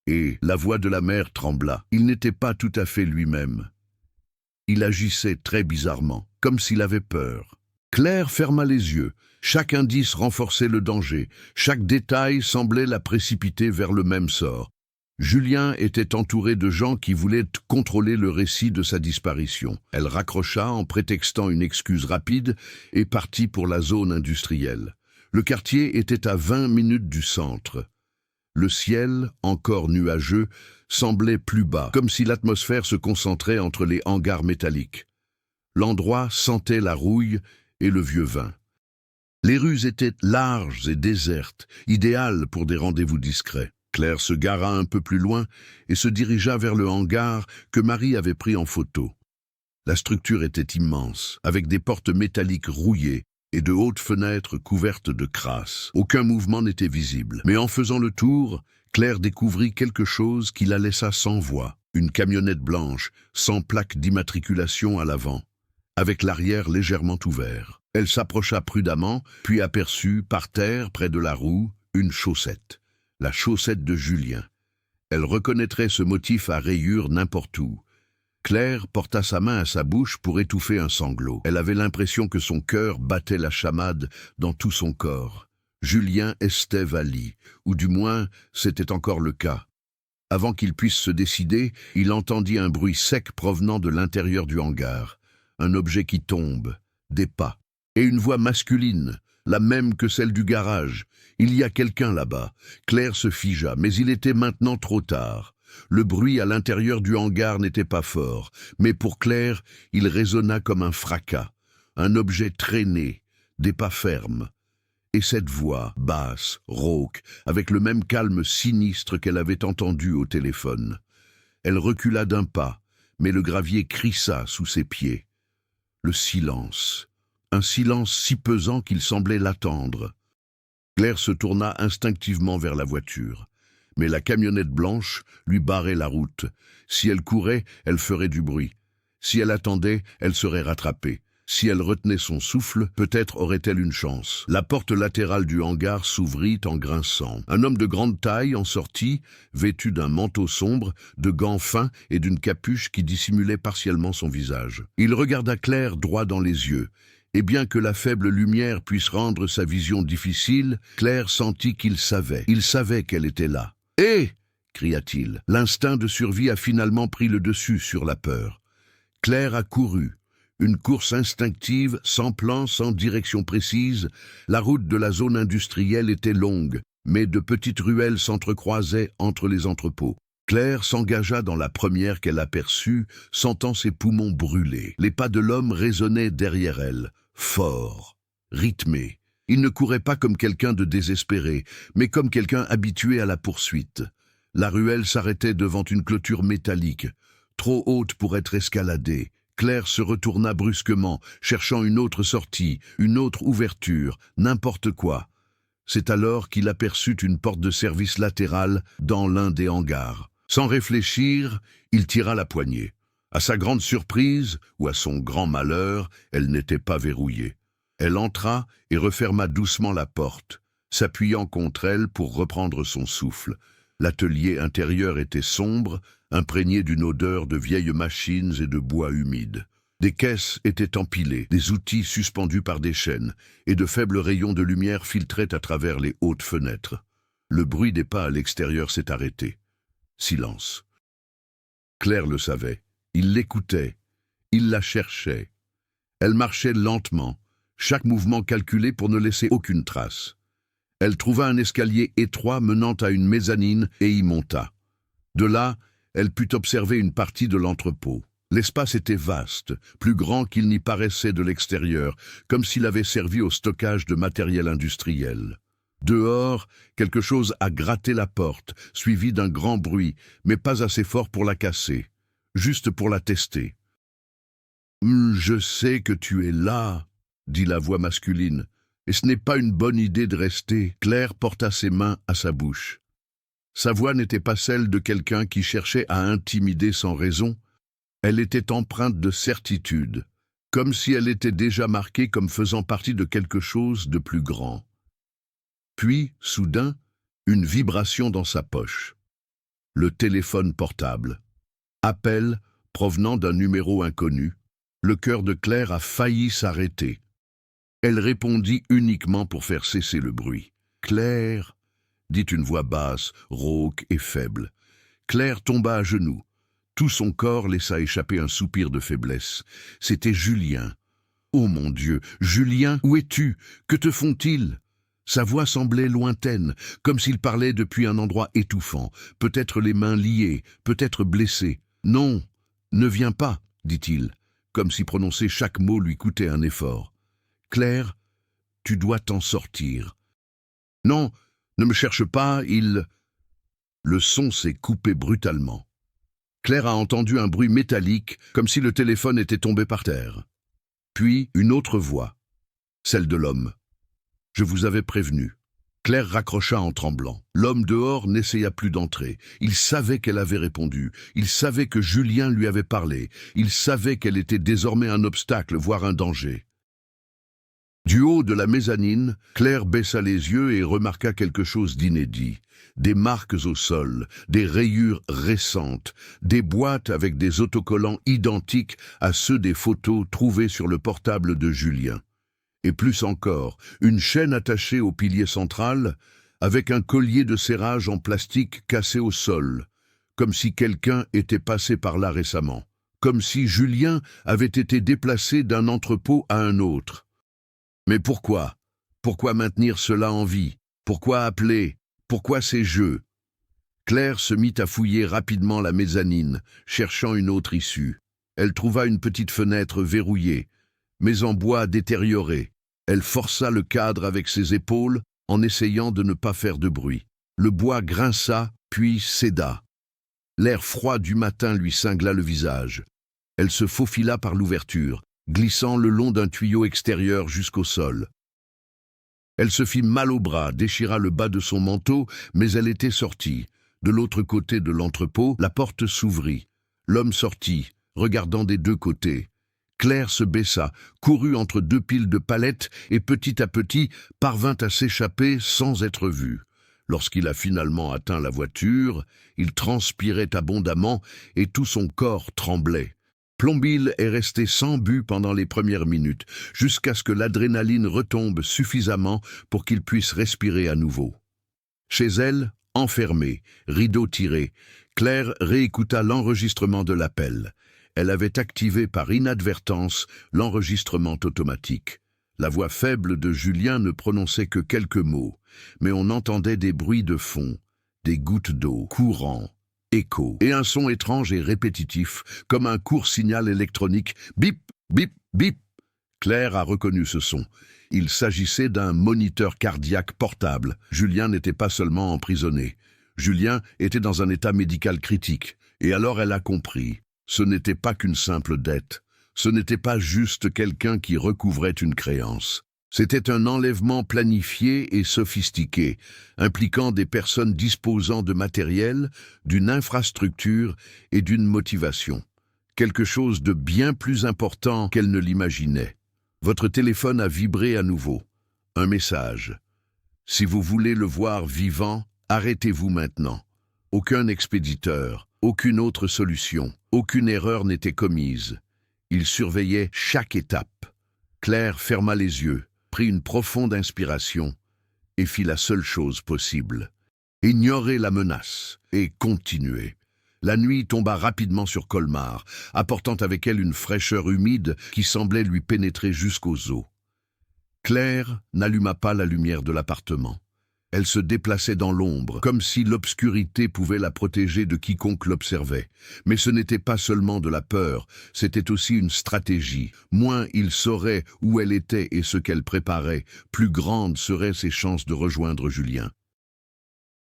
Et la voix de la mère trembla. Il n'était pas tout à fait lui-même. Il agissait très bizarrement, comme s'il avait peur. Claire ferma les yeux. Chaque indice renforçait le danger. Chaque détail semblait la précipiter vers le même sort. Julien était entouré de gens qui voulaient contrôler le récit de sa disparition. Elle raccrocha en prétextant une excuse rapide et partit pour la zone industrielle. Le quartier était à 20 minutes du centre. Le ciel, encore nuageux, semblait plus bas, comme si l'atmosphère se concentrait entre les hangars métalliques. L'endroit sentait la rouille et le vieux vin. Les rues étaient larges et désertes, idéales pour des rendez-vous discrets. Claire se gara un peu plus loin et se dirigea vers le hangar que Marie avait pris en photo. La structure était immense, avec des portes métalliques rouillées et de hautes fenêtres couvertes de crasse. Aucun mouvement n'était visible. Mais en faisant le tour, Claire découvrit quelque chose qui la laissa sans voix. Une camionnette blanche, sans plaque d'immatriculation à l'avant, avec l'arrière légèrement ouvert. Elle s'approcha prudemment, puis aperçut, par terre, près de la roue, une chaussette. La chaussette de Julien. Elle reconnaîtrait ce motif à rayures n'importe où. Claire porta sa main à sa bouche pour étouffer un sanglot. Elle avait l'impression que son cœur battait la chamade dans tout son corps. Julien Estève Ali, ou du moins, c'était encore le cas. Avant qu'il puisse se décider, il entendit un bruit sec provenant de l'intérieur du hangar. Un objet qui tombe, des pas, et une voix masculine, la même que celle du garage. Il y a quelqu'un là-bas. Claire se figea, mais il était maintenant trop tard. Le bruit à l'intérieur du hangar n'était pas fort, mais pour Claire, il résonna comme un fracas. Un objet traîné, des pas fermes. Et cette voix, basse, rauque, avec le même calme sinistre qu'elle avait entendu au téléphone. Elle recula d'un pas, mais le gravier crissa sous ses pieds. Le silence. Un silence si pesant qu'il semblait l'attendre. Claire se tourna instinctivement vers la voiture. Mais la camionnette blanche lui barrait la route. Si elle courait, elle ferait du bruit. Si elle attendait, elle serait rattrapée. Si elle retenait son souffle, peut-être aurait-elle une chance. La porte latérale du hangar s'ouvrit en grinçant. Un homme de grande taille en sortit, vêtu d'un manteau sombre, de gants fins et d'une capuche qui dissimulait partiellement son visage. Il regarda Claire droit dans les yeux. Et bien que la faible lumière puisse rendre sa vision difficile, Claire sentit qu'il savait. Il savait qu'elle était là. « Hé !» cria-t-il. L'instinct de survie a finalement pris le dessus sur la peur. Claire a couru. Une course instinctive, sans plan, sans direction précise. La route de la zone industrielle était longue, mais de petites ruelles s'entrecroisaient entre les entrepôts. Claire s'engagea dans la première qu'elle aperçut, sentant ses poumons brûler. Les pas de l'homme résonnaient derrière elle, forts, rythmés. Il ne courait pas comme quelqu'un de désespéré, mais comme quelqu'un habitué à la poursuite. La ruelle s'arrêtait devant une clôture métallique. trop haute pour être escaladée. Claire se retourna brusquement, cherchant une autre sortie, une autre ouverture, n'importe quoi. C'est alors qu'il aperçut une porte de service latérale dans l'un des hangars. Sans réfléchir, il tira la poignée. À sa grande surprise, ou à son grand malheur, elle n'était pas verrouillée. Elle entra et referma doucement la porte, s'appuyant contre elle pour reprendre son souffle. L'atelier intérieur était sombre, imprégné d'une odeur de vieilles machines et de bois humide. Des caisses étaient empilées, des outils suspendus par des chaînes, et de faibles rayons de lumière filtraient à travers les hautes fenêtres. Le bruit des pas à l'extérieur s'est arrêté. Silence. Claire le savait. Il l'écoutait. Il la cherchait. Elle marchait lentement, chaque mouvement calculé pour ne laisser aucune trace. Elle trouva un escalier étroit menant à une mezzanine et y monta. De là, elle put observer une partie de l'entrepôt. L'espace était vaste, plus grand qu'il n'y paraissait de l'extérieur, comme s'il avait servi au stockage de matériel industriel. Dehors, quelque chose a gratté la porte, suivi d'un grand bruit, mais pas assez fort pour la casser, juste pour la tester. « Je sais que tu es là », dit la voix masculine, « et ce n'est pas une bonne idée de rester. » Claire porta ses mains à sa bouche. Sa voix n'était pas celle de quelqu'un qui cherchait à intimider sans raison. Elle était empreinte de certitude, comme si elle était déjà marquée comme faisant partie de quelque chose de plus grand. Puis, soudain, une vibration dans sa poche. Le téléphone portable. Appel provenant d'un numéro inconnu. Le cœur de Claire a failli s'arrêter. Elle répondit uniquement pour faire cesser le bruit. « Claire !» dit une voix basse, rauque et faible. Claire tomba à genoux. Tout son corps laissa échapper un soupir de faiblesse. C'était Julien. « Oh mon Dieu, Julien, où es-tu? Que te font-ils » Sa voix semblait lointaine, comme s'il parlait depuis un endroit étouffant, peut-être les mains liées, peut-être blessé. « Non, ne viens pas, dit-il, comme si prononcer chaque mot lui coûtait un effort. « Claire, tu dois t'en sortir. »« Non, ne me cherche pas, il... » Le son s'est coupé brutalement. Claire a entendu un bruit métallique, comme si le téléphone était tombé par terre. Puis une autre voix, celle de l'homme. « Je vous avais prévenu. » Claire raccrocha en tremblant. L'homme dehors n'essaya plus d'entrer. Il savait qu'elle avait répondu. Il savait que Julien lui avait parlé. Il savait qu'elle était désormais un obstacle, voire un danger. Du haut de la mezzanine, Claire baissa les yeux et remarqua quelque chose d'inédit. Des marques au sol, des rayures récentes, des boîtes avec des autocollants identiques à ceux des photos trouvées sur le portable de Julien. Et plus encore, une chaîne attachée au pilier central, avec un collier de serrage en plastique cassé au sol, comme si quelqu'un était passé par là récemment, comme si Julien avait été déplacé d'un entrepôt à un autre. Mais pourquoi? Pourquoi maintenir cela en vie? Pourquoi appeler? Pourquoi ces jeux? Claire se mit à fouiller rapidement la mezzanine, cherchant une autre issue. Elle trouva une petite fenêtre verrouillée, mais en bois détérioré. Elle força le cadre avec ses épaules en essayant de ne pas faire de bruit. Le bois grinça, puis céda. L'air froid du matin lui cingla le visage. Elle se faufila par l'ouverture, glissant le long d'un tuyau extérieur jusqu'au sol. Elle se fit mal au bras, déchira le bas de son manteau, mais elle était sortie. De l'autre côté de l'entrepôt, la porte s'ouvrit. L'homme sortit, regardant des deux côtés. Claire se baissa, courut entre deux piles de palettes et petit à petit parvint à s'échapper sans être vue. Lorsqu'il a finalement atteint la voiture, il transpirait abondamment et tout son corps tremblait. Plombil est resté sans but pendant les premières minutes, jusqu'à ce que l'adrénaline retombe suffisamment pour qu'il puisse respirer à nouveau. Chez elle, enfermée, rideau tiré, Claire réécouta l'enregistrement de l'appel. Elle avait activé par inadvertance l'enregistrement automatique. La voix faible de Julien ne prononçait que quelques mots, mais on entendait des bruits de fond, des gouttes d'eau, courant, écho, et un son étrange et répétitif, comme un court signal électronique. Bip, bip, bip. Claire a reconnu ce son. Il s'agissait d'un moniteur cardiaque portable. Julien n'était pas seulement emprisonné. Julien était dans un état médical critique. Et alors elle a compris. Ce n'était pas qu'une simple dette. Ce n'était pas juste quelqu'un qui recouvrait une créance. C'était un enlèvement planifié et sophistiqué, impliquant des personnes disposant de matériel, d'une infrastructure et d'une motivation. Quelque chose de bien plus important qu'elle ne l'imaginait. Votre téléphone a vibré à nouveau. Un message. Si vous voulez le voir vivant, arrêtez-vous maintenant. Aucun expéditeur, aucune autre solution, aucune erreur n'était commise. Il surveillait chaque étape. Claire ferma les yeux, prit une profonde inspiration et fit la seule chose possible. Ignorer la menace et continuer. La nuit tomba rapidement sur Colmar, apportant avec elle une fraîcheur humide qui semblait lui pénétrer jusqu'aux os. Claire n'alluma pas la lumière de l'appartement. Elle se déplaçait dans l'ombre, comme si l'obscurité pouvait la protéger de quiconque l'observait. Mais ce n'était pas seulement de la peur, c'était aussi une stratégie. Moins il saurait où elle était et ce qu'elle préparait, plus grandes seraient ses chances de rejoindre Julien.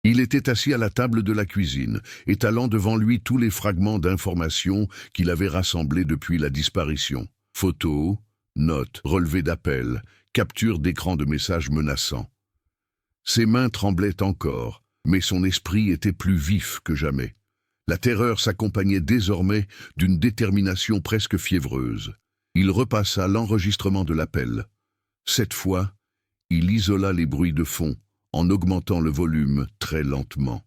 Il était assis à la table de la cuisine, étalant devant lui tous les fragments d'informations qu'il avait rassemblés depuis la disparition. Photos, notes, relevés d'appels, captures d'écran de messages menaçants. Ses mains tremblaient encore, mais son esprit était plus vif que jamais. La terreur s'accompagnait désormais d'une détermination presque fiévreuse. Il repassa l'enregistrement de l'appel. Cette fois, il isola les bruits de fond, en augmentant le volume très lentement.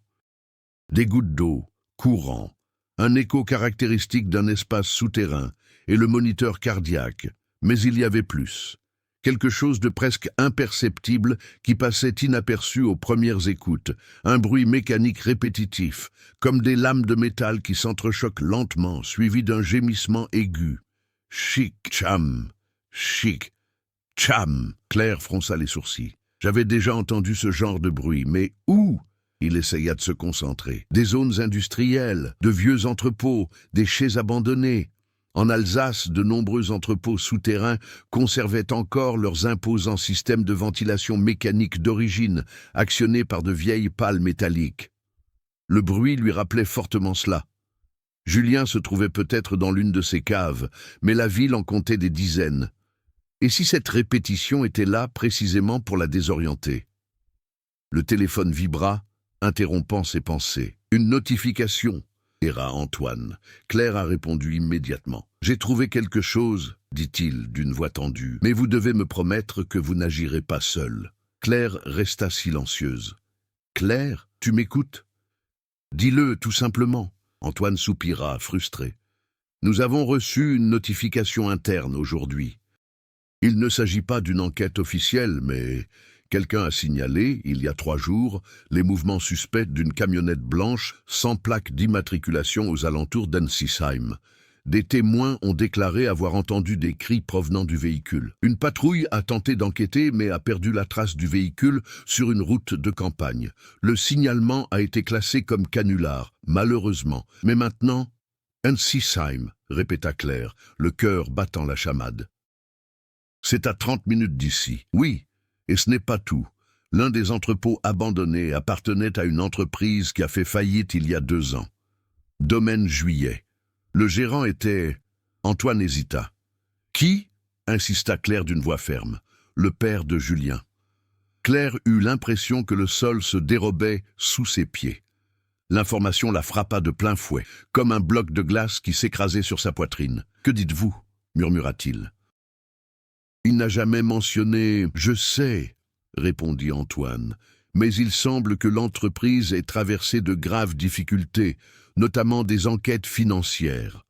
Des gouttes d'eau, courant, un écho caractéristique d'un espace souterrain et le moniteur cardiaque, mais il y avait plus. Quelque chose de presque imperceptible qui passait inaperçu aux premières écoutes, un bruit mécanique répétitif, comme des lames de métal qui s'entrechoquent lentement, suivi d'un gémissement aigu. « Chic, cham, chic, cham !» Claire fronça les sourcils. J'avais déjà entendu ce genre de bruit, mais où? Il essaya de se concentrer. Des zones industrielles, de vieux entrepôts, des chais abandonnés. En Alsace, de nombreux entrepôts souterrains conservaient encore leurs imposants systèmes de ventilation mécanique d'origine, actionnés par de vieilles pales métalliques. Le bruit lui rappelait fortement cela. Julien se trouvait peut-être dans l'une de ces caves, mais la ville en comptait des dizaines. Et si cette répétition était là précisément pour la désorienter? Le téléphone vibra, interrompant ses pensées. Une notification, erra Antoine. Claire a répondu immédiatement. « J'ai trouvé quelque chose, dit-il d'une voix tendue, mais vous devez me promettre que vous n'agirez pas seul. » Claire resta silencieuse. « Claire, tu m'écoutes ? Dis-le tout simplement. » Antoine soupira, frustré. « Nous avons reçu une notification interne aujourd'hui. Il ne s'agit pas d'une enquête officielle, mais quelqu'un a signalé, il y a 3 jours, les mouvements suspects d'une camionnette blanche sans plaque d'immatriculation aux alentours d'Ensisheim. Des témoins ont déclaré avoir entendu des cris provenant du véhicule. Une patrouille a tenté d'enquêter, mais a perdu la trace du véhicule sur une route de campagne. Le signalement a été classé comme canular, malheureusement. Mais maintenant, Ensisheim, répéta Claire, le cœur battant la chamade. C'est à 30 minutes d'ici. Oui, et ce n'est pas tout. L'un des entrepôts abandonnés appartenait à une entreprise qui a fait faillite il y a 2 ans. Domaine Juillet. Le gérant était... Antoine hésita. Qui? Insista Claire d'une voix ferme. Le père de Julien. Claire eut l'impression que le sol se dérobait sous ses pieds. L'information la frappa de plein fouet, comme un bloc de glace qui s'écrasait sur sa poitrine. « Que dites-vous » murmura-t-il. « Il n'a jamais mentionné « je sais », répondit Antoine, « mais il semble que l'entreprise ait traversé de graves difficultés, notamment des enquêtes financières.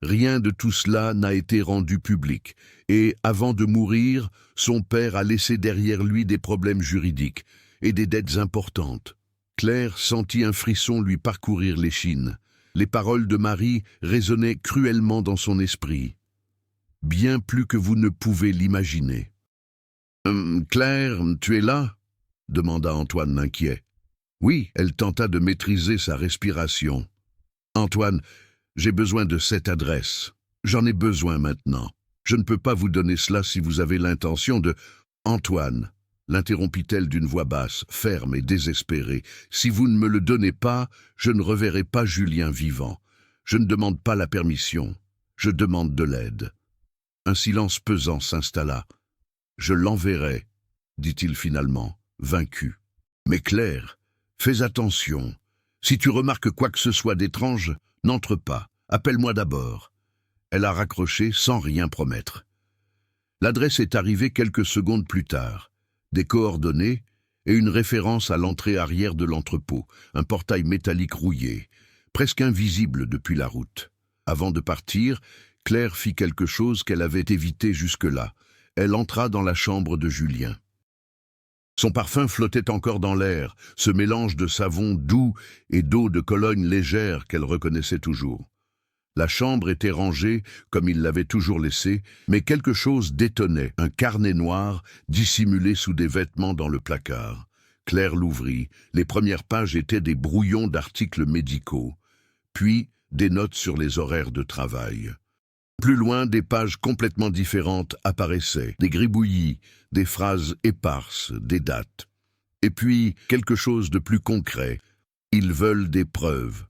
Rien de tout cela n'a été rendu public, et avant de mourir, son père a laissé derrière lui des problèmes juridiques et des dettes importantes. » Claire sentit un frisson lui parcourir l'échine. Les paroles de Marie résonnaient cruellement dans son esprit. Bien plus que vous ne pouvez l'imaginer. « Claire, tu es là ?» demanda Antoine inquiet. Oui, elle tenta de maîtriser sa respiration. « Antoine, j'ai besoin de cette adresse. J'en ai besoin maintenant. Je ne peux pas vous donner cela si vous avez l'intention de... » « Antoine, l'interrompit-elle d'une voix basse, ferme et désespérée, si vous ne me le donnez pas, je ne reverrai pas Julien vivant. Je ne demande pas la permission, je demande de l'aide. » Un silence pesant s'installa. « Je l'enverrai, » dit-il finalement, vaincu. « Mais Claire, fais attention. Si tu remarques quoi que ce soit d'étrange, n'entre pas. Appelle-moi d'abord. » Elle a raccroché sans rien promettre. L'adresse est arrivée quelques secondes plus tard. Des coordonnées et une référence à l'entrée arrière de l'entrepôt, un portail métallique rouillé, presque invisible depuis la route. Avant de partir, Claire fit quelque chose qu'elle avait évité jusque-là. Elle entra dans la chambre de Julien. Son parfum flottait encore dans l'air, ce mélange de savon doux et d'eau de Cologne légère qu'elle reconnaissait toujours. La chambre était rangée comme il l'avait toujours laissée, mais quelque chose détonnait, un carnet noir dissimulé sous des vêtements dans le placard. Claire l'ouvrit. Les premières pages étaient des brouillons d'articles médicaux, puis des notes sur les horaires de travail. Plus loin, des pages complètement différentes apparaissaient, des gribouillis, des phrases éparses, des dates. Et puis, quelque chose de plus concret. Ils veulent des preuves.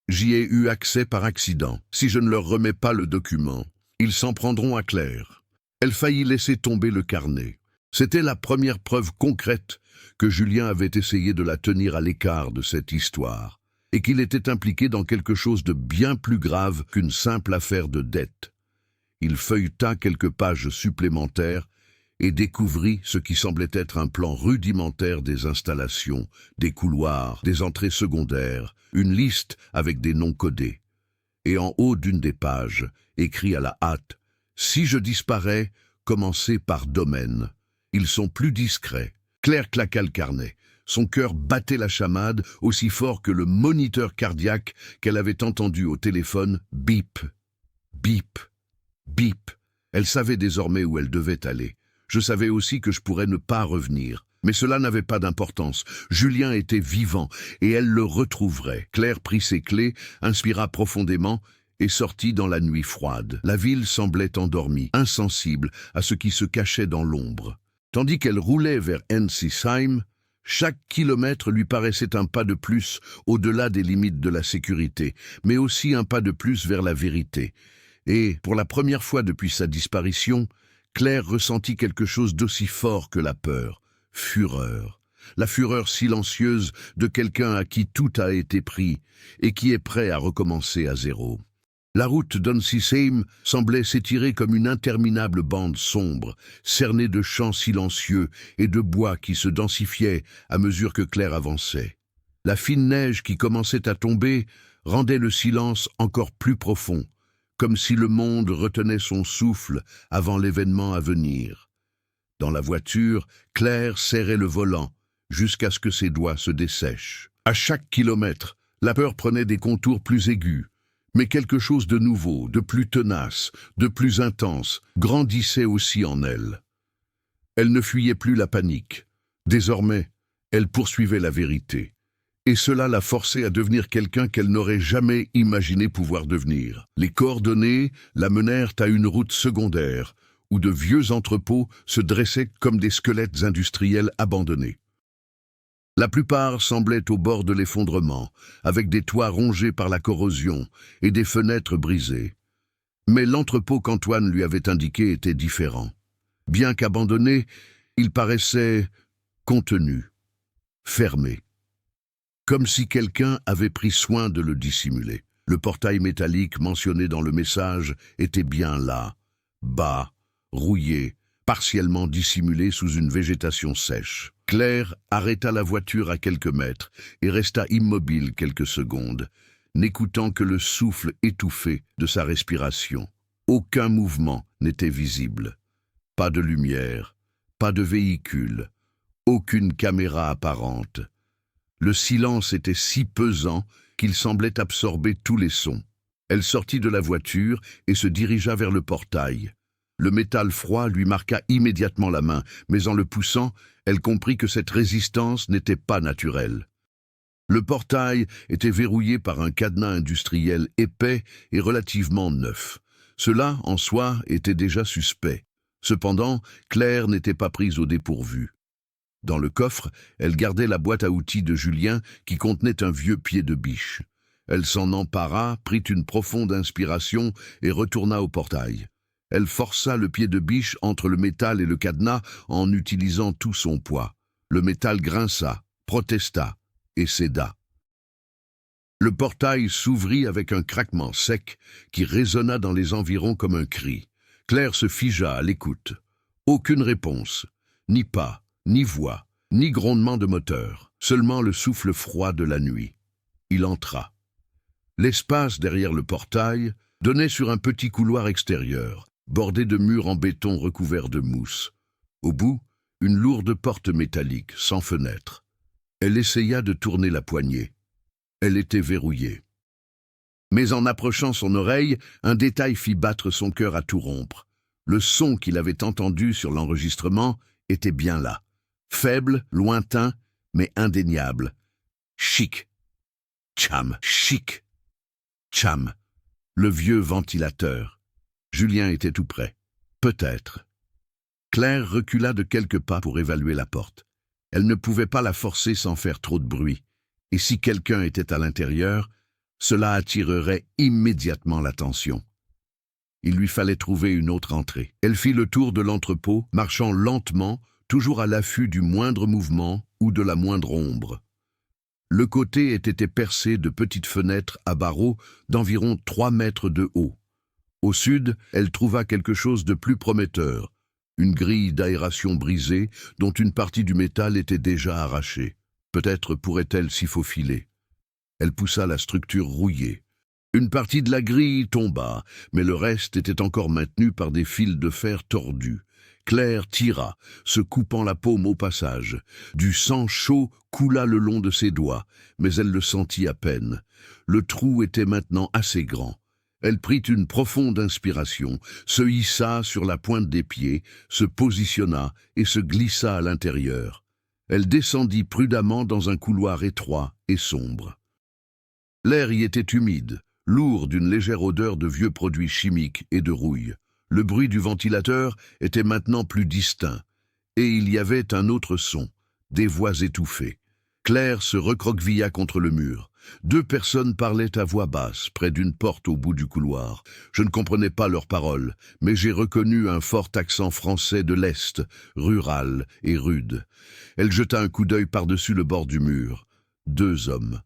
J'y ai eu accès par accident. Si je ne leur remets pas le document, ils s'en prendront à Claire. Elle faillit laisser tomber le carnet. C'était la première preuve concrète que Julien avait essayé de la tenir à l'écart de cette histoire, et qu'il était impliqué dans quelque chose de bien plus grave qu'une simple affaire de dette. Il feuilleta quelques pages supplémentaires et découvrit ce qui semblait être un plan rudimentaire des installations, des couloirs, des entrées secondaires, une liste avec des noms codés. Et en haut d'une des pages, écrit à la hâte, « Si je disparais, commencez par domaine. Ils sont plus discrets. » Claire claqua le carnet. Son cœur battait la chamade aussi fort que le moniteur cardiaque qu'elle avait entendu au téléphone, bip, bip, bip. Elle savait désormais où elle devait aller. Je savais aussi que je pourrais ne pas revenir. Mais cela n'avait pas d'importance. Julien était vivant et elle le retrouverait. Claire prit ses clés, inspira profondément et sortit dans la nuit froide. La ville semblait endormie, insensible à ce qui se cachait dans l'ombre. Tandis qu'elle roulait vers Ensisheim, chaque kilomètre lui paraissait un pas de plus au-delà des limites de la sécurité, mais aussi un pas de plus vers la vérité. Et, pour la première fois depuis sa disparition, Claire ressentit quelque chose d'aussi fort que la peur, fureur. La fureur silencieuse de quelqu'un à qui tout a été pris et qui est prêt à recommencer à zéro. La route d'Ensisheim semblait s'étirer comme une interminable bande sombre, cernée de champs silencieux et de bois qui se densifiaient à mesure que Claire avançait. La fine neige qui commençait à tomber rendait le silence encore plus profond, comme si le monde retenait son souffle avant l'événement à venir. Dans la voiture, Claire serrait le volant jusqu'à ce que ses doigts se dessèchent. À chaque kilomètre, la peur prenait des contours plus aigus, mais quelque chose de nouveau, de plus tenace, de plus intense, grandissait aussi en elle. Elle ne fuyait plus la panique. Désormais, elle poursuivait la vérité. Et cela la forçait à devenir quelqu'un qu'elle n'aurait jamais imaginé pouvoir devenir. Les coordonnées la menèrent à une route secondaire, où de vieux entrepôts se dressaient comme des squelettes industriels abandonnés. La plupart semblaient au bord de l'effondrement, avec des toits rongés par la corrosion et des fenêtres brisées. Mais l'entrepôt qu'Antoine lui avait indiqué était différent. Bien qu'abandonné, il paraissait contenu, fermé. Comme si quelqu'un avait pris soin de le dissimuler. Le portail métallique mentionné dans le message était bien là, bas, rouillé, partiellement dissimulé sous une végétation sèche. Claire arrêta la voiture à quelques mètres et resta immobile quelques secondes, n'écoutant que le souffle étouffé de sa respiration. Aucun mouvement n'était visible. Pas de lumière, pas de véhicule, aucune caméra apparente. Le silence était si pesant qu'il semblait absorber tous les sons. Elle sortit de la voiture et se dirigea vers le portail. Le métal froid lui marqua immédiatement la main, mais en le poussant, elle comprit que cette résistance n'était pas naturelle. Le portail était verrouillé par un cadenas industriel épais et relativement neuf. Cela, en soi, était déjà suspect. Cependant, Claire n'était pas prise au dépourvu. Dans le coffre, elle gardait la boîte à outils de Julien qui contenait un vieux pied de biche. Elle s'en empara, prit une profonde inspiration et retourna au portail. Elle força le pied de biche entre le métal et le cadenas en utilisant tout son poids. Le métal grinça, protesta et céda. Le portail s'ouvrit avec un craquement sec qui résonna dans les environs comme un cri. Claire se figea à l'écoute. Aucune réponse, ni pas, ni voix, ni grondement de moteur, seulement le souffle froid de la nuit. Il entra. L'espace derrière le portail donnait sur un petit couloir extérieur, bordé de murs en béton recouverts de mousse. Au bout, une lourde porte métallique, sans fenêtre. Elle essaya de tourner la poignée. Elle était verrouillée. Mais en approchant son oreille, un détail fit battre son cœur à tout rompre. Le son qu'il avait entendu sur l'enregistrement était bien là. Faible, lointain, mais indéniable. Chic. Cham. Chic. Cham. Le vieux ventilateur. Julien était tout près. Peut-être. Claire recula de quelques pas pour évaluer la porte. Elle ne pouvait pas la forcer sans faire trop de bruit. Et si quelqu'un était à l'intérieur, cela attirerait immédiatement l'attention. Il lui fallait trouver une autre entrée. Elle fit le tour de l'entrepôt, marchant lentement, toujours à l'affût du moindre mouvement ou de la moindre ombre. Le côté était percé de petites fenêtres à barreaux d'environ 3 mètres de haut. Au sud, elle trouva quelque chose de plus prometteur, une grille d'aération brisée dont une partie du métal était déjà arrachée. Peut-être pourrait-elle s'y faufiler. Elle poussa la structure rouillée. Une partie de la grille tomba, mais le reste était encore maintenu par des fils de fer tordus. Claire tira, se coupant la paume au passage. Du sang chaud coula le long de ses doigts, mais elle le sentit à peine. Le trou était maintenant assez grand. Elle prit une profonde inspiration, se hissa sur la pointe des pieds, se positionna et se glissa à l'intérieur. Elle descendit prudemment dans un couloir étroit et sombre. L'air y était humide, lourd d'une légère odeur de vieux produits chimiques et de rouille. Le bruit du ventilateur était maintenant plus distinct, et il y avait un autre son, des voix étouffées. Claire se recroquevilla contre le mur. 2 personnes parlaient à voix basse, près d'une porte au bout du couloir. Je ne comprenais pas leurs paroles, mais j'ai reconnu un fort accent français de l'Est, rural et rude. Elle jeta un coup d'œil par-dessus le bord du mur. 2 hommes.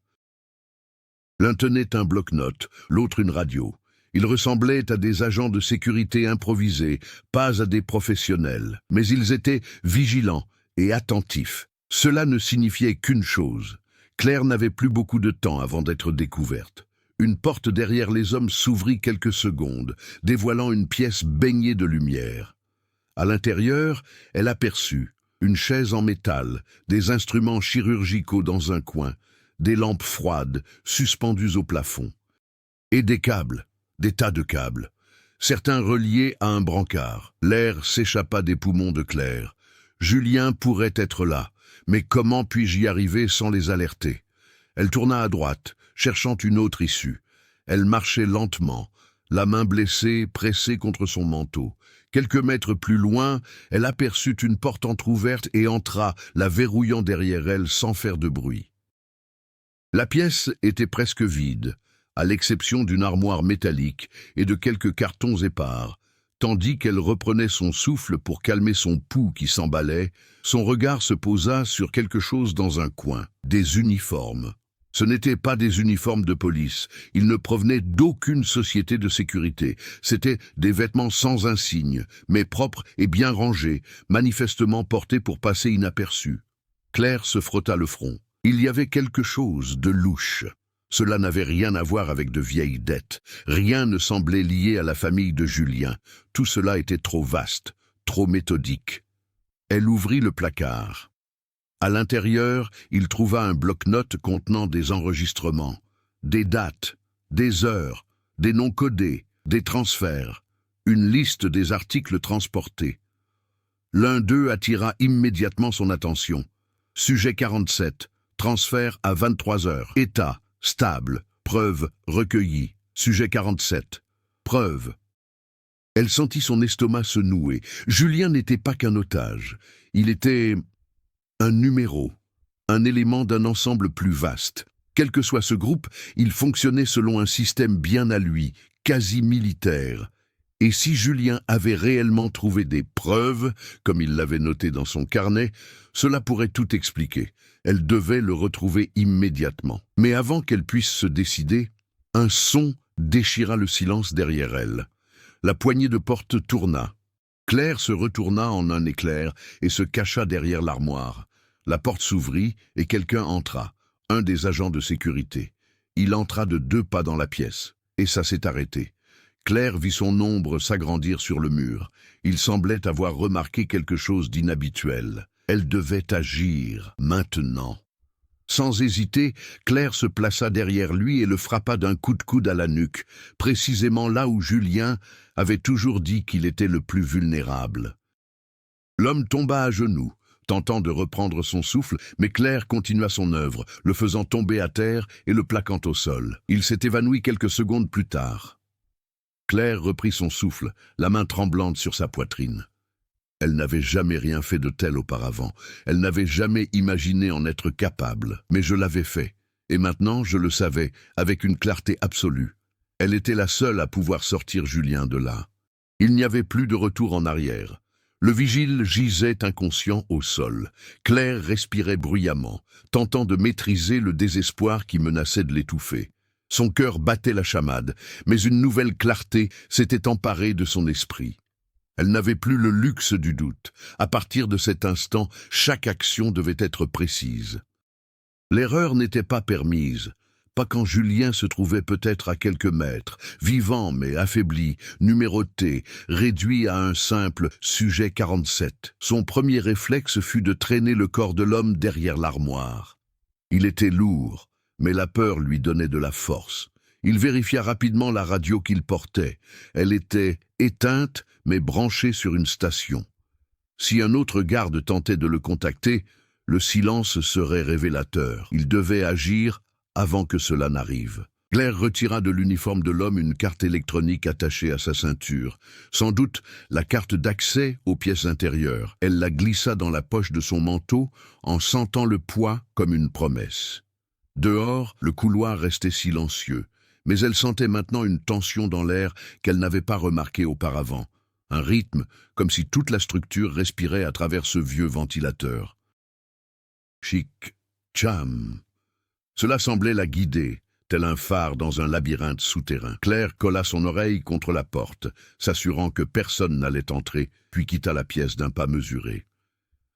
L'un tenait un bloc-notes, l'autre une radio. Ils ressemblaient à des agents de sécurité improvisés, pas à des professionnels, mais ils étaient vigilants et attentifs. Cela ne signifiait qu'une chose. Claire n'avait plus beaucoup de temps avant d'être découverte. Une porte derrière les hommes s'ouvrit quelques secondes, dévoilant une pièce baignée de lumière. À l'intérieur, elle aperçut une chaise en métal, des instruments chirurgicaux dans un coin, des lampes froides suspendues au plafond, et des câbles. Des tas de câbles, certains reliés à un brancard. L'air s'échappa des poumons de Claire. Julien pourrait être là, mais comment puis-je y arriver sans les alerter? Elle tourna à droite, cherchant une autre issue. Elle marchait lentement, la main blessée pressée contre son manteau. Quelques mètres plus loin, elle aperçut une porte entr'ouverte et entra, la verrouillant derrière elle sans faire de bruit. La pièce était presque vide, à l'exception d'une armoire métallique et de quelques cartons épars. Tandis qu'elle reprenait son souffle pour calmer son pouls qui s'emballait, son regard se posa sur quelque chose dans un coin, des uniformes. Ce n'étaient pas des uniformes de police, ils ne provenaient d'aucune société de sécurité. C'étaient des vêtements sans insigne, mais propres et bien rangés, manifestement portés pour passer inaperçus. Claire se frotta le front. Il y avait quelque chose de louche. Cela n'avait rien à voir avec de vieilles dettes. Rien ne semblait lié à la famille de Julien. Tout cela était trop vaste, trop méthodique. Elle ouvrit le placard. À l'intérieur, il trouva un bloc-notes contenant des enregistrements, des dates, des heures, des noms codés, des transferts, une liste des articles transportés. L'un d'eux attira immédiatement son attention. Sujet 47, transfert à 23 heures. État stable, preuve recueillie. Sujet 47, preuve. Elle sentit son estomac se nouer. Julien n'était pas qu'un otage. Il était un numéro, un élément d'un ensemble plus vaste. Quel que soit ce groupe, il fonctionnait selon un système bien à lui, quasi militaire. Et si Julien avait réellement trouvé des preuves, comme il l'avait noté dans son carnet, cela pourrait tout expliquer. Elle devait le retrouver immédiatement. Mais avant qu'elle puisse se décider, un son déchira le silence derrière elle. La poignée de porte tourna. Claire se retourna en un éclair et se cacha derrière l'armoire. La porte s'ouvrit et quelqu'un entra, un des agents de sécurité. Il entra de 2 pas dans la pièce, et ça s'est arrêté. Claire vit son ombre s'agrandir sur le mur. Il semblait avoir remarqué quelque chose d'inhabituel. Elle devait agir, maintenant. Sans hésiter, Claire se plaça derrière lui et le frappa d'un coup de coude à la nuque, précisément là où Julien avait toujours dit qu'il était le plus vulnérable. L'homme tomba à genoux, tentant de reprendre son souffle, mais Claire continua son œuvre, le faisant tomber à terre et le plaquant au sol. Il s'est évanoui quelques secondes plus tard. Claire reprit son souffle, la main tremblante sur sa poitrine. Elle n'avait jamais rien fait de tel auparavant. Elle n'avait jamais imaginé en être capable. Mais je l'avais fait. Et maintenant, je le savais, avec une clarté absolue. Elle était la seule à pouvoir sortir Julien de là. Il n'y avait plus de retour en arrière. Le vigile gisait inconscient au sol. Claire respirait bruyamment, tentant de maîtriser le désespoir qui menaçait de l'étouffer. Son cœur battait la chamade, mais une nouvelle clarté s'était emparée de son esprit. Elle n'avait plus le luxe du doute. À partir de cet instant, chaque action devait être précise. L'erreur n'était pas permise, pas quand Julien se trouvait peut-être à quelques mètres, vivant mais affaibli, numéroté, réduit à un simple sujet 47. Son premier réflexe fut de traîner le corps de l'homme derrière l'armoire. Il était lourd, mais la peur lui donnait de la force. Il vérifia rapidement la radio qu'il portait. Elle était éteinte, mais branchée sur une station. Si un autre garde tentait de le contacter, le silence serait révélateur. Il devait agir avant que cela n'arrive. Claire retira de l'uniforme de l'homme une carte électronique attachée à sa ceinture. Sans doute la carte d'accès aux pièces intérieures. Elle la glissa dans la poche de son manteau en sentant le poids comme une promesse. Dehors, le couloir restait silencieux. Mais elle sentait maintenant une tension dans l'air qu'elle n'avait pas remarquée auparavant. Un rythme, comme si toute la structure respirait à travers ce vieux ventilateur. Chic, cham. Cela semblait la guider, tel un phare dans un labyrinthe souterrain. Claire colla son oreille contre la porte, s'assurant que personne n'allait entrer, puis quitta la pièce d'un pas mesuré.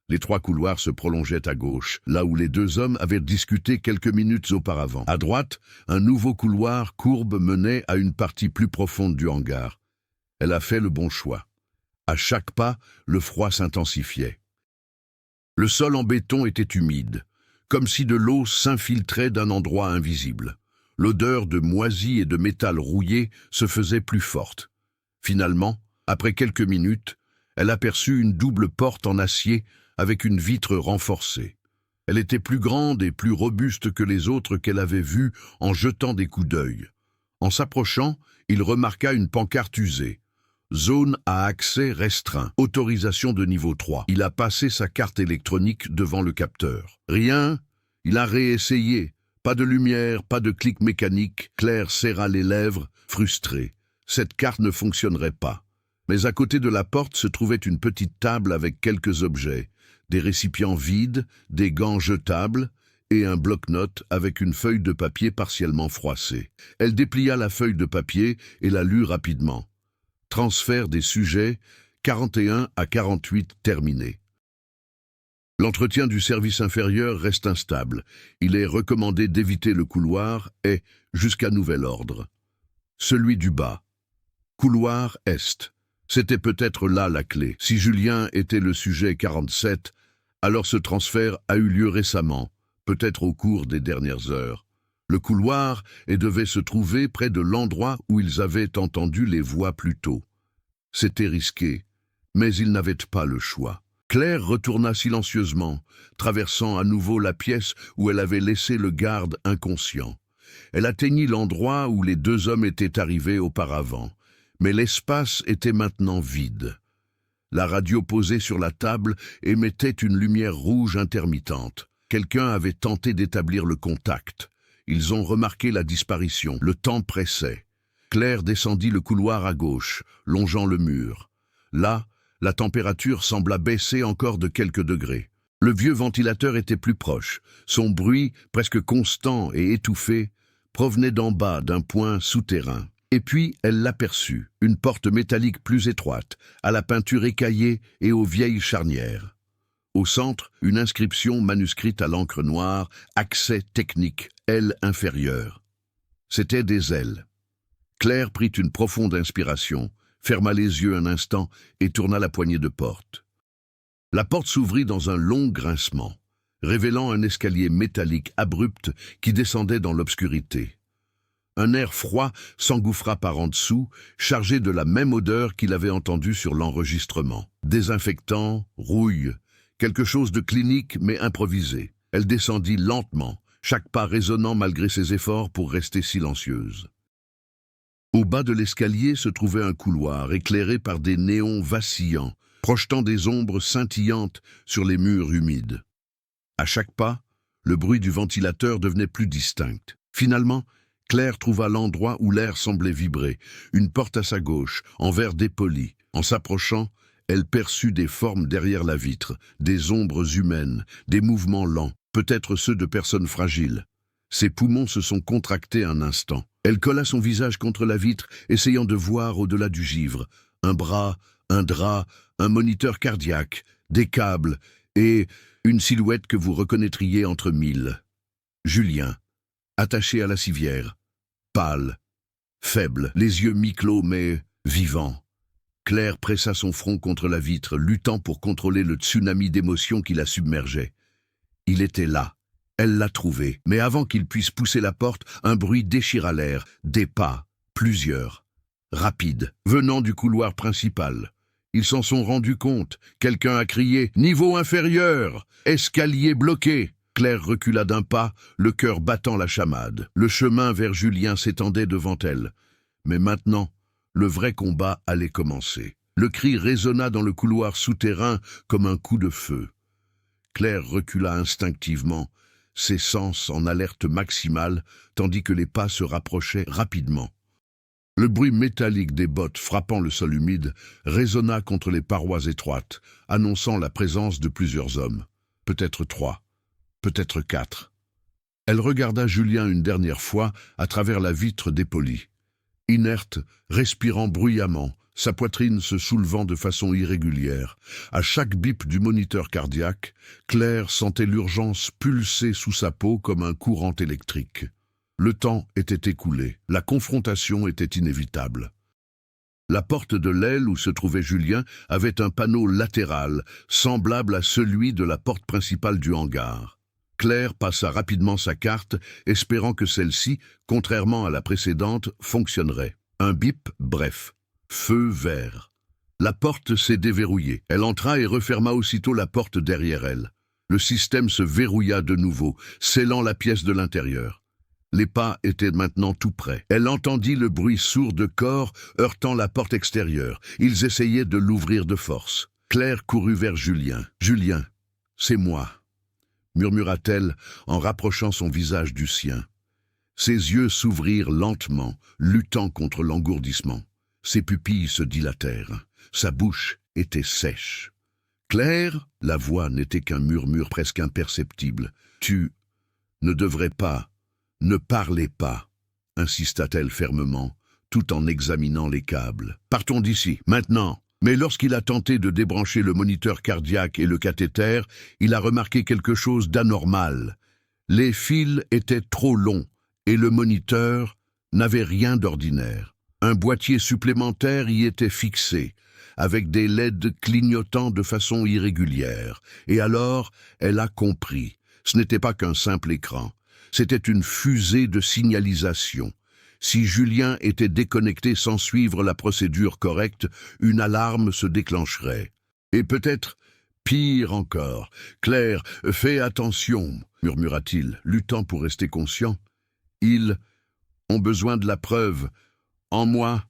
Les 3 couloirs se prolongeaient à gauche, là où les 2 hommes avaient discuté quelques minutes auparavant. À droite, un nouveau couloir courbe menait à une partie plus profonde du hangar. Elle a fait le bon choix. À chaque pas, le froid s'intensifiait. Le sol en béton était humide, comme si de l'eau s'infiltrait d'un endroit invisible. L'odeur de moisi et de métal rouillé se faisait plus forte. Finalement, après quelques minutes, elle aperçut une double porte en acier avec une vitre renforcée. Elle était plus grande et plus robuste que les autres qu'elle avait vues en jetant des coups d'œil. En s'approchant, il remarqua une pancarte usée. Zone à accès restreint, autorisation de niveau 3. Il a passé sa carte électronique devant le capteur. Rien, il a réessayé. Pas de lumière, pas de clic mécanique. Claire serra les lèvres, frustrée. Cette carte ne fonctionnerait pas. Mais à côté de la porte se trouvait une petite table avec quelques objets. Des récipients vides, des gants jetables et un bloc-notes avec une feuille de papier partiellement froissée. Elle déplia la feuille de papier et la lut rapidement. Transfert des sujets, 41 à 48 terminé. L'entretien du service inférieur reste instable. Il est recommandé d'éviter le couloir et, jusqu'à nouvel ordre. Celui du bas. Couloir Est. C'était peut-être là la clé. Si Julien était le sujet 47, alors ce transfert a eu lieu récemment, peut-être au cours des dernières heures. Le couloir devait se trouver près de l'endroit où ils avaient entendu les voix plus tôt. C'était risqué, mais ils n'avaient pas le choix. Claire retourna silencieusement, traversant à nouveau la pièce où elle avait laissé le garde inconscient. Elle atteignit l'endroit où les 2 hommes étaient arrivés auparavant. Mais l'espace était maintenant vide. La radio posée sur la table émettait une lumière rouge intermittente. Quelqu'un avait tenté d'établir le contact. Ils ont remarqué la disparition. Le temps pressait. Claire descendit le couloir à gauche, longeant le mur. Là, la température sembla baisser encore de quelques degrés. Le vieux ventilateur était plus proche. Son bruit, presque constant et étouffé, provenait d'en bas, d'un point souterrain. Et puis, elle l'aperçut, une porte métallique plus étroite, à la peinture écaillée et aux vieilles charnières. Au centre, une inscription manuscrite à l'encre noire, accès technique, aile inférieure. C'étaient des ailes. Claire prit une profonde inspiration, ferma les yeux un instant et tourna la poignée de porte. La porte s'ouvrit dans un long grincement, révélant un escalier métallique abrupt qui descendait dans l'obscurité. Un air froid s'engouffra par en dessous, chargé de la même odeur qu'il avait entendue sur l'enregistrement. Désinfectant, rouille, quelque chose de clinique mais improvisé. Elle descendit lentement, chaque pas résonnant malgré ses efforts pour rester silencieuse. Au bas de l'escalier se trouvait un couloir éclairé par des néons vacillants, projetant des ombres scintillantes sur les murs humides. À chaque pas, le bruit du ventilateur devenait plus distinct. Finalement, Claire trouva l'endroit où l'air semblait vibrer, une porte à sa gauche, en verre dépoli. En s'approchant, elle perçut des formes derrière la vitre, des ombres humaines, des mouvements lents, peut-être ceux de personnes fragiles. Ses poumons se sont contractés un instant. Elle colla son visage contre la vitre, essayant de voir au-delà du givre. Un bras, un drap, un moniteur cardiaque, des câbles et une silhouette que vous reconnaîtriez entre mille. Julien, attaché à la civière, pâle, faible, les yeux mi-clos mais vivants. Claire pressa son front contre la vitre, luttant pour contrôler le tsunami d'émotions qui la submergeait. Il était là. Elle l'a trouvé, mais avant qu'il puisse pousser la porte, un bruit déchira l'air, des pas, plusieurs, rapides, venant du couloir principal. Ils s'en sont rendus compte. Quelqu'un a crié « Niveau inférieur ! Escalier bloqué !» Claire recula d'un pas, le cœur battant la chamade. Le chemin vers Julien s'étendait devant elle. Mais maintenant, le vrai combat allait commencer. Le cri résonna dans le couloir souterrain comme un coup de feu. Claire recula instinctivement, ses sens en alerte maximale, tandis que les pas se rapprochaient rapidement. Le bruit métallique des bottes frappant le sol humide résonna contre les parois étroites, annonçant la présence de plusieurs hommes. Peut-être 3, peut-être 4. Elle regarda Julien une dernière fois à travers la vitre dépolie. Inerte, respirant bruyamment, sa poitrine se soulevant de façon irrégulière. À chaque bip du moniteur cardiaque, Claire sentait l'urgence pulser sous sa peau comme un courant électrique. Le temps était écoulé, la confrontation était inévitable. La porte de l'aile où se trouvait Julien avait un panneau latéral, semblable à celui de la porte principale du hangar. Claire passa rapidement sa carte, espérant que celle-ci, contrairement à la précédente, fonctionnerait. Un bip, bref. Feu vert. La porte s'est déverrouillée. Elle entra et referma aussitôt la porte derrière elle. Le système se verrouilla de nouveau, scellant la pièce de l'intérieur. Les pas étaient maintenant tout près. Elle entendit le bruit sourd de corps heurtant la porte extérieure. Ils essayaient de l'ouvrir de force. Claire courut vers Julien. « Julien, c'est moi », murmura-t-elle en rapprochant son visage du sien. Ses yeux s'ouvrirent lentement, luttant contre l'engourdissement. Ses pupilles se dilatèrent. Sa bouche était sèche. « Claire ?» La voix n'était qu'un murmure presque imperceptible. « Tu ne devrais pas, ne parlez pas », insista-t-elle fermement, tout en examinant les câbles. « Partons d'ici, maintenant !» Mais lorsqu'il a tenté de débrancher le moniteur cardiaque et le cathéter, il a remarqué quelque chose d'anormal. Les fils étaient trop longs et le moniteur n'avait rien d'ordinaire. Un boîtier supplémentaire y était fixé, avec des LED clignotant de façon irrégulière. Et alors, elle a compris. Ce n'était pas qu'un simple écran. C'était une fusée de signalisation. Si Julien était déconnecté sans suivre la procédure correcte, une alarme se déclencherait. Et peut-être, pire encore, « Claire, fais attention », murmura-t-il, luttant pour rester conscient. « Ils ont besoin de la preuve. En moi ?»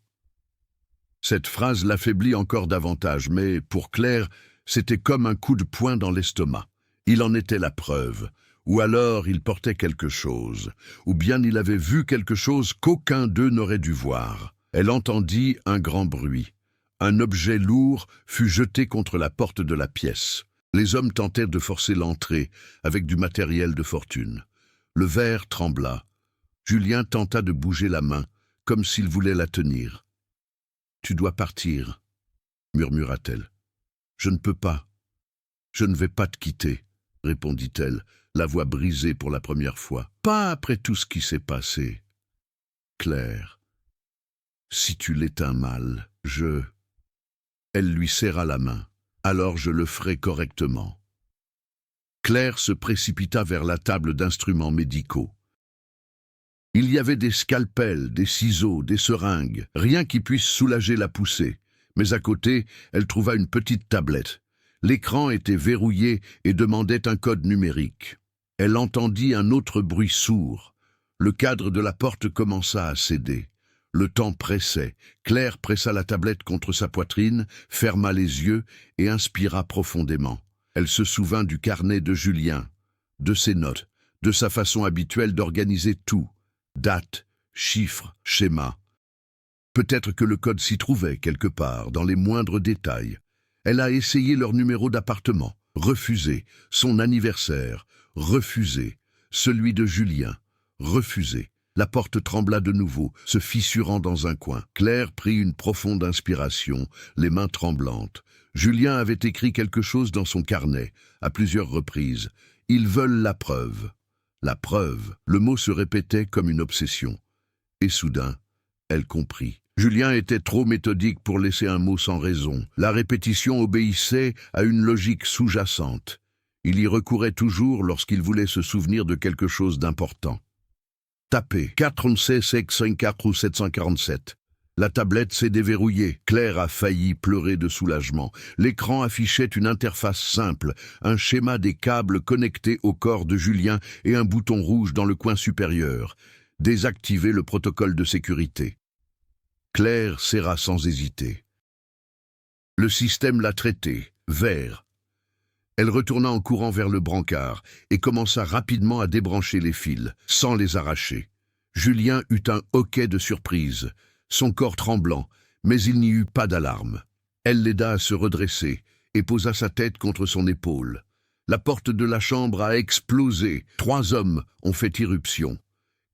Cette phrase l'affaiblit encore davantage, mais pour Claire, c'était comme un coup de poing dans l'estomac. Il en était la preuve. Ou alors il portait quelque chose, ou bien il avait vu quelque chose qu'aucun d'eux n'aurait dû voir. Elle entendit un grand bruit. Un objet lourd fut jeté contre la porte de la pièce. Les hommes tentèrent de forcer l'entrée avec du matériel de fortune. Le verre trembla. Julien tenta de bouger la main, comme s'il voulait la tenir. « Tu dois partir, » murmura-t-elle. « Je ne peux pas. Je ne vais pas te quitter, » répondit-elle, la voix brisée pour la première fois. « Pas après tout ce qui s'est passé. Claire, si tu l'éteins mal, je... » Elle lui serra la main. « Alors je le ferai correctement. » Claire se précipita vers la table d'instruments médicaux. Il y avait des scalpels, des ciseaux, des seringues, rien qui puisse soulager la poussée. Mais à côté, elle trouva une petite tablette. L'écran était verrouillé et demandait un code numérique. Elle entendit un autre bruit sourd. Le cadre de la porte commença à céder. Le temps pressait. Claire pressa la tablette contre sa poitrine, ferma les yeux et inspira profondément. Elle se souvint du carnet de Julien, de ses notes, de sa façon habituelle d'organiser tout. Date, chiffres, schémas. Peut-être que le code s'y trouvait quelque part, dans les moindres détails. Elle a essayé leur numéro d'appartement, refusé. Son anniversaire, refusé. Celui de Julien, refusé. La porte trembla de nouveau, se fissurant dans un coin. Claire prit une profonde inspiration, les mains tremblantes. Julien avait écrit quelque chose dans son carnet, à plusieurs reprises. « Ils veulent la preuve. » La preuve, le mot se répétait comme une obsession. Et soudain, elle comprit. Julien était trop méthodique pour laisser un mot sans raison. La répétition obéissait à une logique sous-jacente. Il y recourait toujours lorsqu'il voulait se souvenir de quelque chose d'important. Tapez 416-747. La tablette s'est déverrouillée. Claire a failli pleurer de soulagement. L'écran affichait une interface simple, un schéma des câbles connectés au corps de Julien et un bouton rouge dans le coin supérieur. Désactiver le protocole de sécurité. Claire serra sans hésiter. Le système l'a traité, vert. Elle retourna en courant vers le brancard et commença rapidement à débrancher les fils, sans les arracher. Julien eut un hoquet de surprise. Son corps tremblant, mais il n'y eut pas d'alarme. Elle l'aida à se redresser et posa sa tête contre son épaule. La porte de la chambre a explosé. 3 hommes ont fait irruption.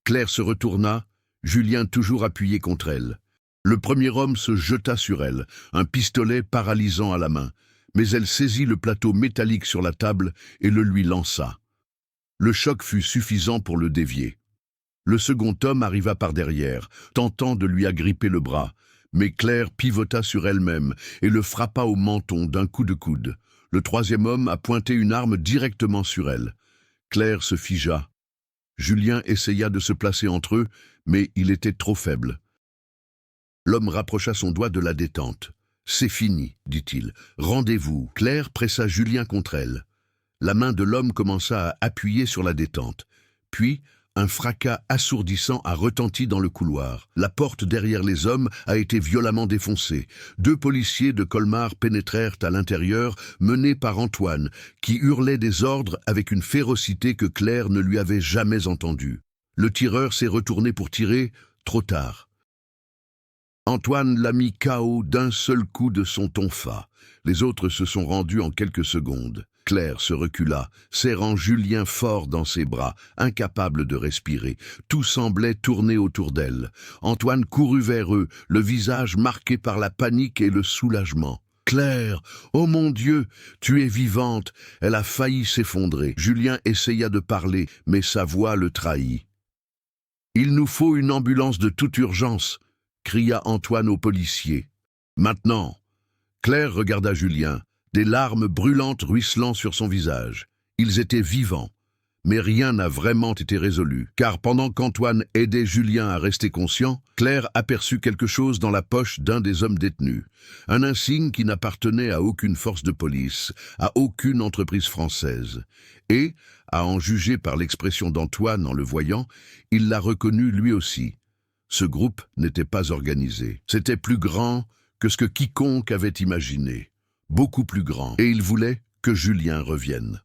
Claire se retourna, Julien toujours appuyé contre elle. Le premier homme se jeta sur elle, un pistolet paralysant à la main, mais elle saisit le plateau métallique sur la table et le lui lança. Le choc fut suffisant pour le dévier. Le second homme arriva par derrière, tentant de lui agripper le bras, mais Claire pivota sur elle-même et le frappa au menton d'un coup de coude. Le troisième homme a pointé une arme directement sur elle. Claire se figea. Julien essaya de se placer entre eux, mais il était trop faible. L'homme rapprocha son doigt de la détente. « C'est fini, dit-il. Rendez-vous. » Claire pressa Julien contre elle. La main de l'homme commença à appuyer sur la détente. Puis, un fracas assourdissant a retenti dans le couloir. La porte derrière les hommes a été violemment défoncée. 2 policiers de Colmar pénétrèrent à l'intérieur, menés par Antoine, qui hurlait des ordres avec une férocité que Claire ne lui avait jamais entendue. Le tireur s'est retourné pour tirer, trop tard. Antoine l'a mis KO d'un seul coup de son tonfa. Les autres se sont rendus en quelques secondes. Claire se recula, serrant Julien fort dans ses bras, incapable de respirer. Tout semblait tourner autour d'elle. Antoine courut vers eux, le visage marqué par la panique et le soulagement. « Claire, oh mon Dieu, tu es vivante !» Elle a failli s'effondrer. Julien essaya de parler, mais sa voix le trahit. « Il nous faut une ambulance de toute urgence !» cria Antoine au policier. « Maintenant !» Claire regarda Julien, des larmes brûlantes ruisselant sur son visage. Ils étaient vivants, mais rien n'a vraiment été résolu, car pendant qu'Antoine aidait Julien à rester conscient, Claire aperçut quelque chose dans la poche d'un des hommes détenus. Un insigne qui n'appartenait à aucune force de police, à aucune entreprise française. Et, à en juger par l'expression d'Antoine en le voyant, il l'a reconnu lui aussi. Ce groupe n'était pas organisé. C'était plus grand que ce que quiconque avait imaginé. Beaucoup plus grand, et il voulait que Julien revienne.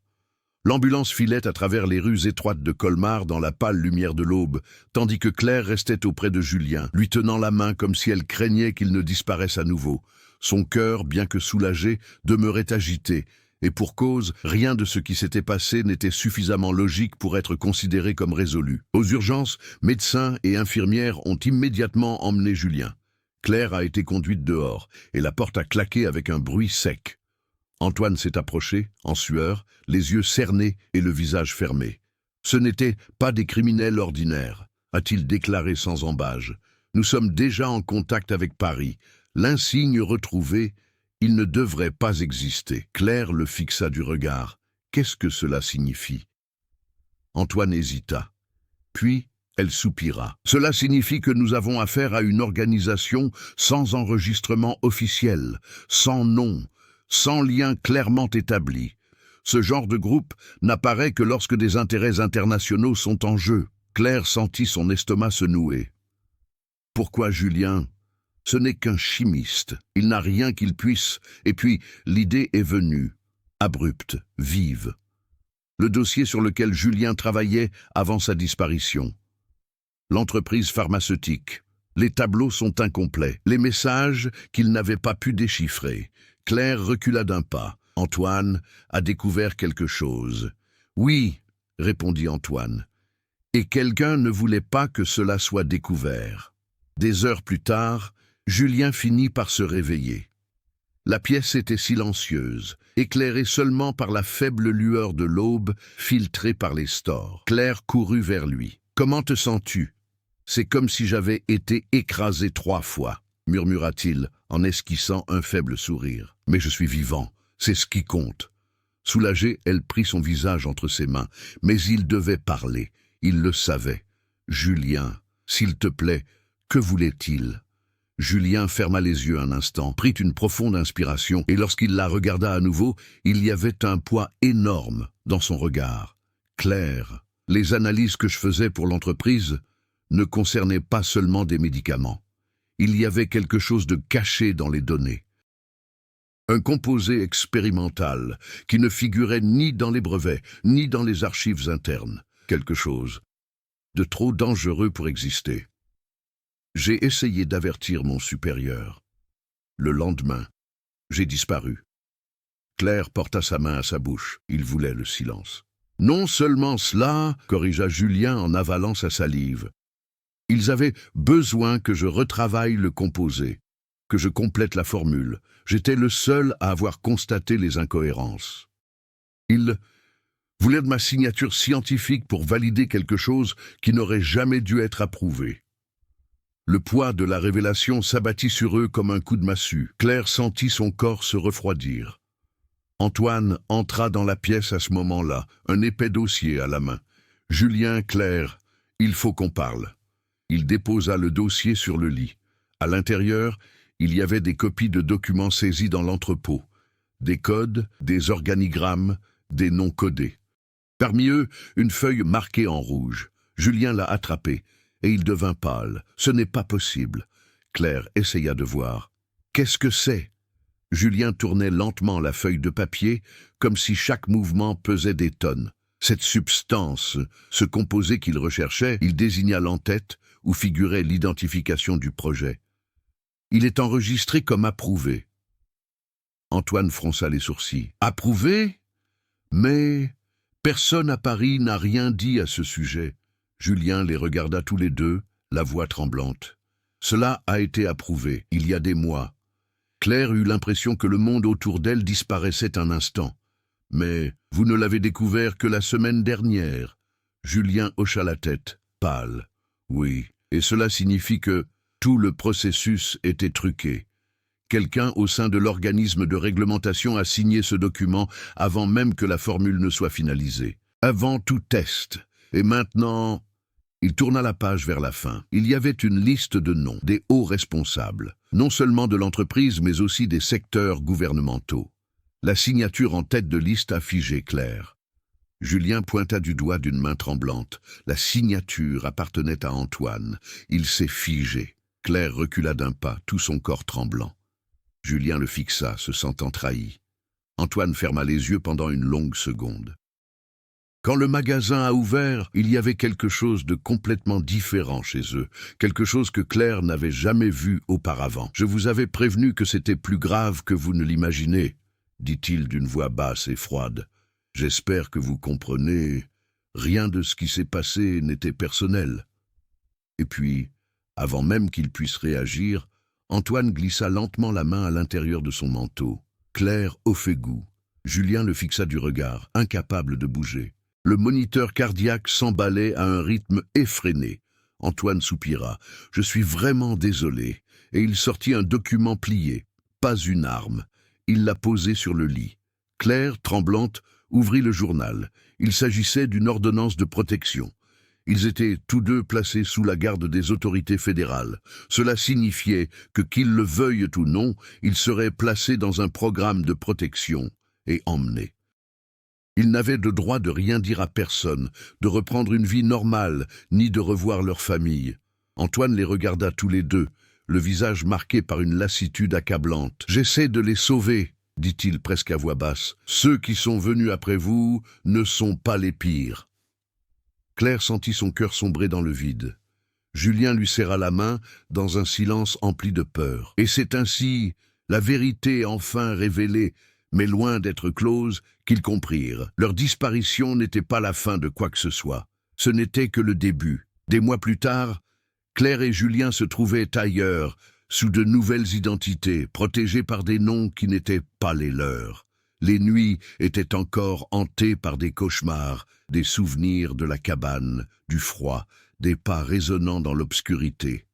L'ambulance filait à travers les rues étroites de Colmar dans la pâle lumière de l'aube, tandis que Claire restait auprès de Julien, lui tenant la main comme si elle craignait qu'il ne disparaisse à nouveau. Son cœur, bien que soulagé, demeurait agité, et pour cause, rien de ce qui s'était passé n'était suffisamment logique pour être considéré comme résolu. Aux urgences, médecins et infirmières ont immédiatement emmené Julien. Claire a été conduite dehors, et la porte a claqué avec un bruit sec. Antoine s'est approché, en sueur, les yeux cernés et le visage fermé. Ce n'étaient pas des criminels ordinaires, a-t-il déclaré sans ambages. Nous sommes déjà en contact avec Paris. L'insigne retrouvé, il ne devrait pas exister. Claire le fixa du regard. Qu'est-ce que cela signifie? Antoine hésita. Puis, elle soupira. Cela signifie que nous avons affaire à une organisation sans enregistrement officiel, sans nom, sans lien clairement établi. Ce genre de groupe n'apparaît que lorsque des intérêts internationaux sont en jeu. Claire sentit son estomac se nouer. Pourquoi Julien? Ce n'est qu'un chimiste. Il n'a rien qu'il puisse. Et puis, l'idée est venue, abrupte, vive. Le dossier sur lequel Julien travaillait avant sa disparition. L'entreprise pharmaceutique. Les tableaux sont incomplets. Les messages qu'il n'avait pas pu déchiffrer. Claire recula d'un pas. Antoine a découvert quelque chose. Oui, répondit Antoine. Et quelqu'un ne voulait pas que cela soit découvert. Des heures plus tard, Julien finit par se réveiller. La pièce était silencieuse, éclairée seulement par la faible lueur de l'aube filtrée par les stores. Claire courut vers lui. « Comment te sens-tu » ? « C'est comme si j'avais été écrasé 3 fois, murmura-t-il en esquissant un faible sourire. « Mais je suis vivant, c'est ce qui compte. » Soulagée, elle prit son visage entre ses mains. Mais il devait parler, il le savait. « Julien, s'il te plaît, que voulait-il » Julien ferma les yeux un instant, prit une profonde inspiration, et lorsqu'il la regarda à nouveau, il y avait un poids énorme dans son regard. Claire, les analyses que je faisais pour l'entreprise ne concernaient pas seulement des médicaments. Il y avait quelque chose de caché dans les données. Un composé expérimental qui ne figurait ni dans les brevets, ni dans les archives internes. Quelque chose de trop dangereux pour exister. J'ai essayé d'avertir mon supérieur. Le lendemain, j'ai disparu. Claire porta sa main à sa bouche. Il voulait le silence. Non seulement cela, corrigea Julien en avalant sa salive. Ils avaient besoin que je retravaille le composé, que je complète la formule. J'étais le seul à avoir constaté les incohérences. Ils voulaient de ma signature scientifique pour valider quelque chose qui n'aurait jamais dû être approuvé. Le poids de la révélation s'abattit sur eux comme un coup de massue. Claire sentit son corps se refroidir. Antoine entra dans la pièce à ce moment-là, un épais dossier à la main. « Julien, Claire, il faut qu'on parle. » Il déposa le dossier sur le lit. À l'intérieur, il y avait des copies de documents saisis dans l'entrepôt. Des codes, des organigrammes, des noms codés. Parmi eux, une feuille marquée en rouge. Julien l'a attrapée, et il devint pâle. « Ce n'est pas possible. » Claire essaya de voir. « Qu'est-ce que c'est ?» Julien tournait lentement la feuille de papier, comme si chaque mouvement pesait des tonnes. Cette substance, ce composé qu'il recherchait, il désigna l'entête où figurait l'identification du projet. Il est enregistré comme approuvé. Antoine fronça les sourcils. Approuvé? Mais personne à Paris n'a rien dit à ce sujet. Julien les regarda tous les deux, la voix tremblante. Cela a été approuvé, il y a des mois. Claire eut l'impression que le monde autour d'elle disparaissait un instant. Mais vous ne l'avez découvert que la semaine dernière. Julien hocha la tête, pâle. Oui, et cela signifie que tout le processus était truqué. Quelqu'un au sein de l'organisme de réglementation a signé ce document avant même que la formule ne soit finalisée. Avant tout test. Et maintenant... Il tourna la page vers la fin. Il y avait une liste de noms, des hauts responsables, non seulement de l'entreprise, mais aussi des secteurs gouvernementaux. La signature en tête de liste a figé Claire. Julien pointa du doigt d'une main tremblante. La signature appartenait à Antoine. Il s'est figé. Claire recula d'un pas, tout son corps tremblant. Julien le fixa, se sentant trahi. Antoine ferma les yeux pendant une longue seconde. Quand le magasin a ouvert, il y avait quelque chose de complètement différent chez eux, quelque chose que Claire n'avait jamais vu auparavant. « Je vous avais prévenu que c'était plus grave que vous ne l'imaginez », dit-il d'une voix basse et froide. « J'espère que vous comprenez. Rien de ce qui s'est passé n'était personnel. » Et puis, avant même qu'il puisse réagir, Antoine glissa lentement la main à l'intérieur de son manteau. Claire offrit goût. Julien le fixa du regard, incapable de bouger. Le moniteur cardiaque s'emballait à un rythme effréné. Antoine soupira. « Je suis vraiment désolé. » Et il sortit un document plié. Pas une arme. Il l'a posé sur le lit. Claire, tremblante, ouvrit le journal. Il s'agissait d'une ordonnance de protection. Ils étaient tous deux placés sous la garde des autorités fédérales. Cela signifiait que, qu'ils le veuillent ou non, ils seraient placés dans un programme de protection et emmenés. Ils n'avaient de droit de rien dire à personne, de reprendre une vie normale, ni de revoir leur famille. Antoine les regarda tous les deux, le visage marqué par une lassitude accablante. « J'essaie de les sauver, » dit-il presque à voix basse. « Ceux qui sont venus après vous ne sont pas les pires. » Claire sentit son cœur sombrer dans le vide. Julien lui serra la main dans un silence empli de peur. Et c'est ainsi, la vérité enfin révélée, mais loin d'être close, qu'ils comprirent. Leur disparition n'était pas la fin de quoi que ce soit. Ce n'était que le début. Des mois plus tard, Claire et Julien se trouvaient ailleurs, sous de nouvelles identités, protégés par des noms qui n'étaient pas les leurs. Les nuits étaient encore hantées par des cauchemars, des souvenirs de la cabane, du froid, des pas résonnant dans l'obscurité.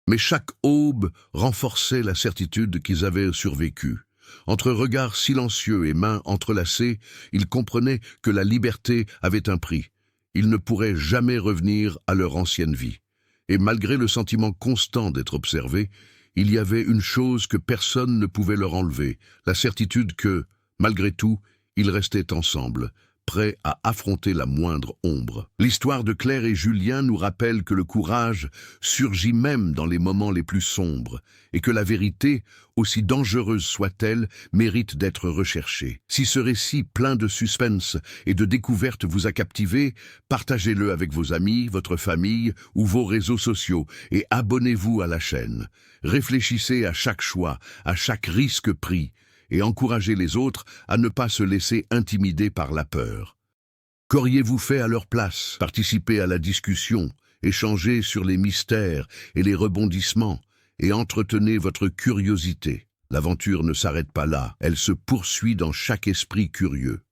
Mais chaque aube renforçait la certitude qu'ils avaient survécu. Entre regards silencieux et mains entrelacées, ils comprenaient que la liberté avait un prix. Ils ne pourraient jamais revenir à leur ancienne vie. Et malgré le sentiment constant d'être observés, il y avait une chose que personne ne pouvait leur enlever, la certitude que, malgré tout, ils restaient ensemble, prêts à affronter la moindre ombre. L'histoire de Claire et Julien nous rappelle que le courage surgit même dans les moments les plus sombres, et que la vérité, aussi dangereuse soit-elle, mérite d'être recherchée. Si ce récit plein de suspense et de découvertes vous a captivé, partagez-le avec vos amis, votre famille ou vos réseaux sociaux, et abonnez-vous à la chaîne. Réfléchissez à chaque choix, à chaque risque pris, et encouragez les autres à ne pas se laisser intimider par la peur. Qu'auriez-vous fait à leur place? Participez à la discussion, échangez sur les mystères et les rebondissements, et entretenez votre curiosité. L'aventure ne s'arrête pas là, elle se poursuit dans chaque esprit curieux.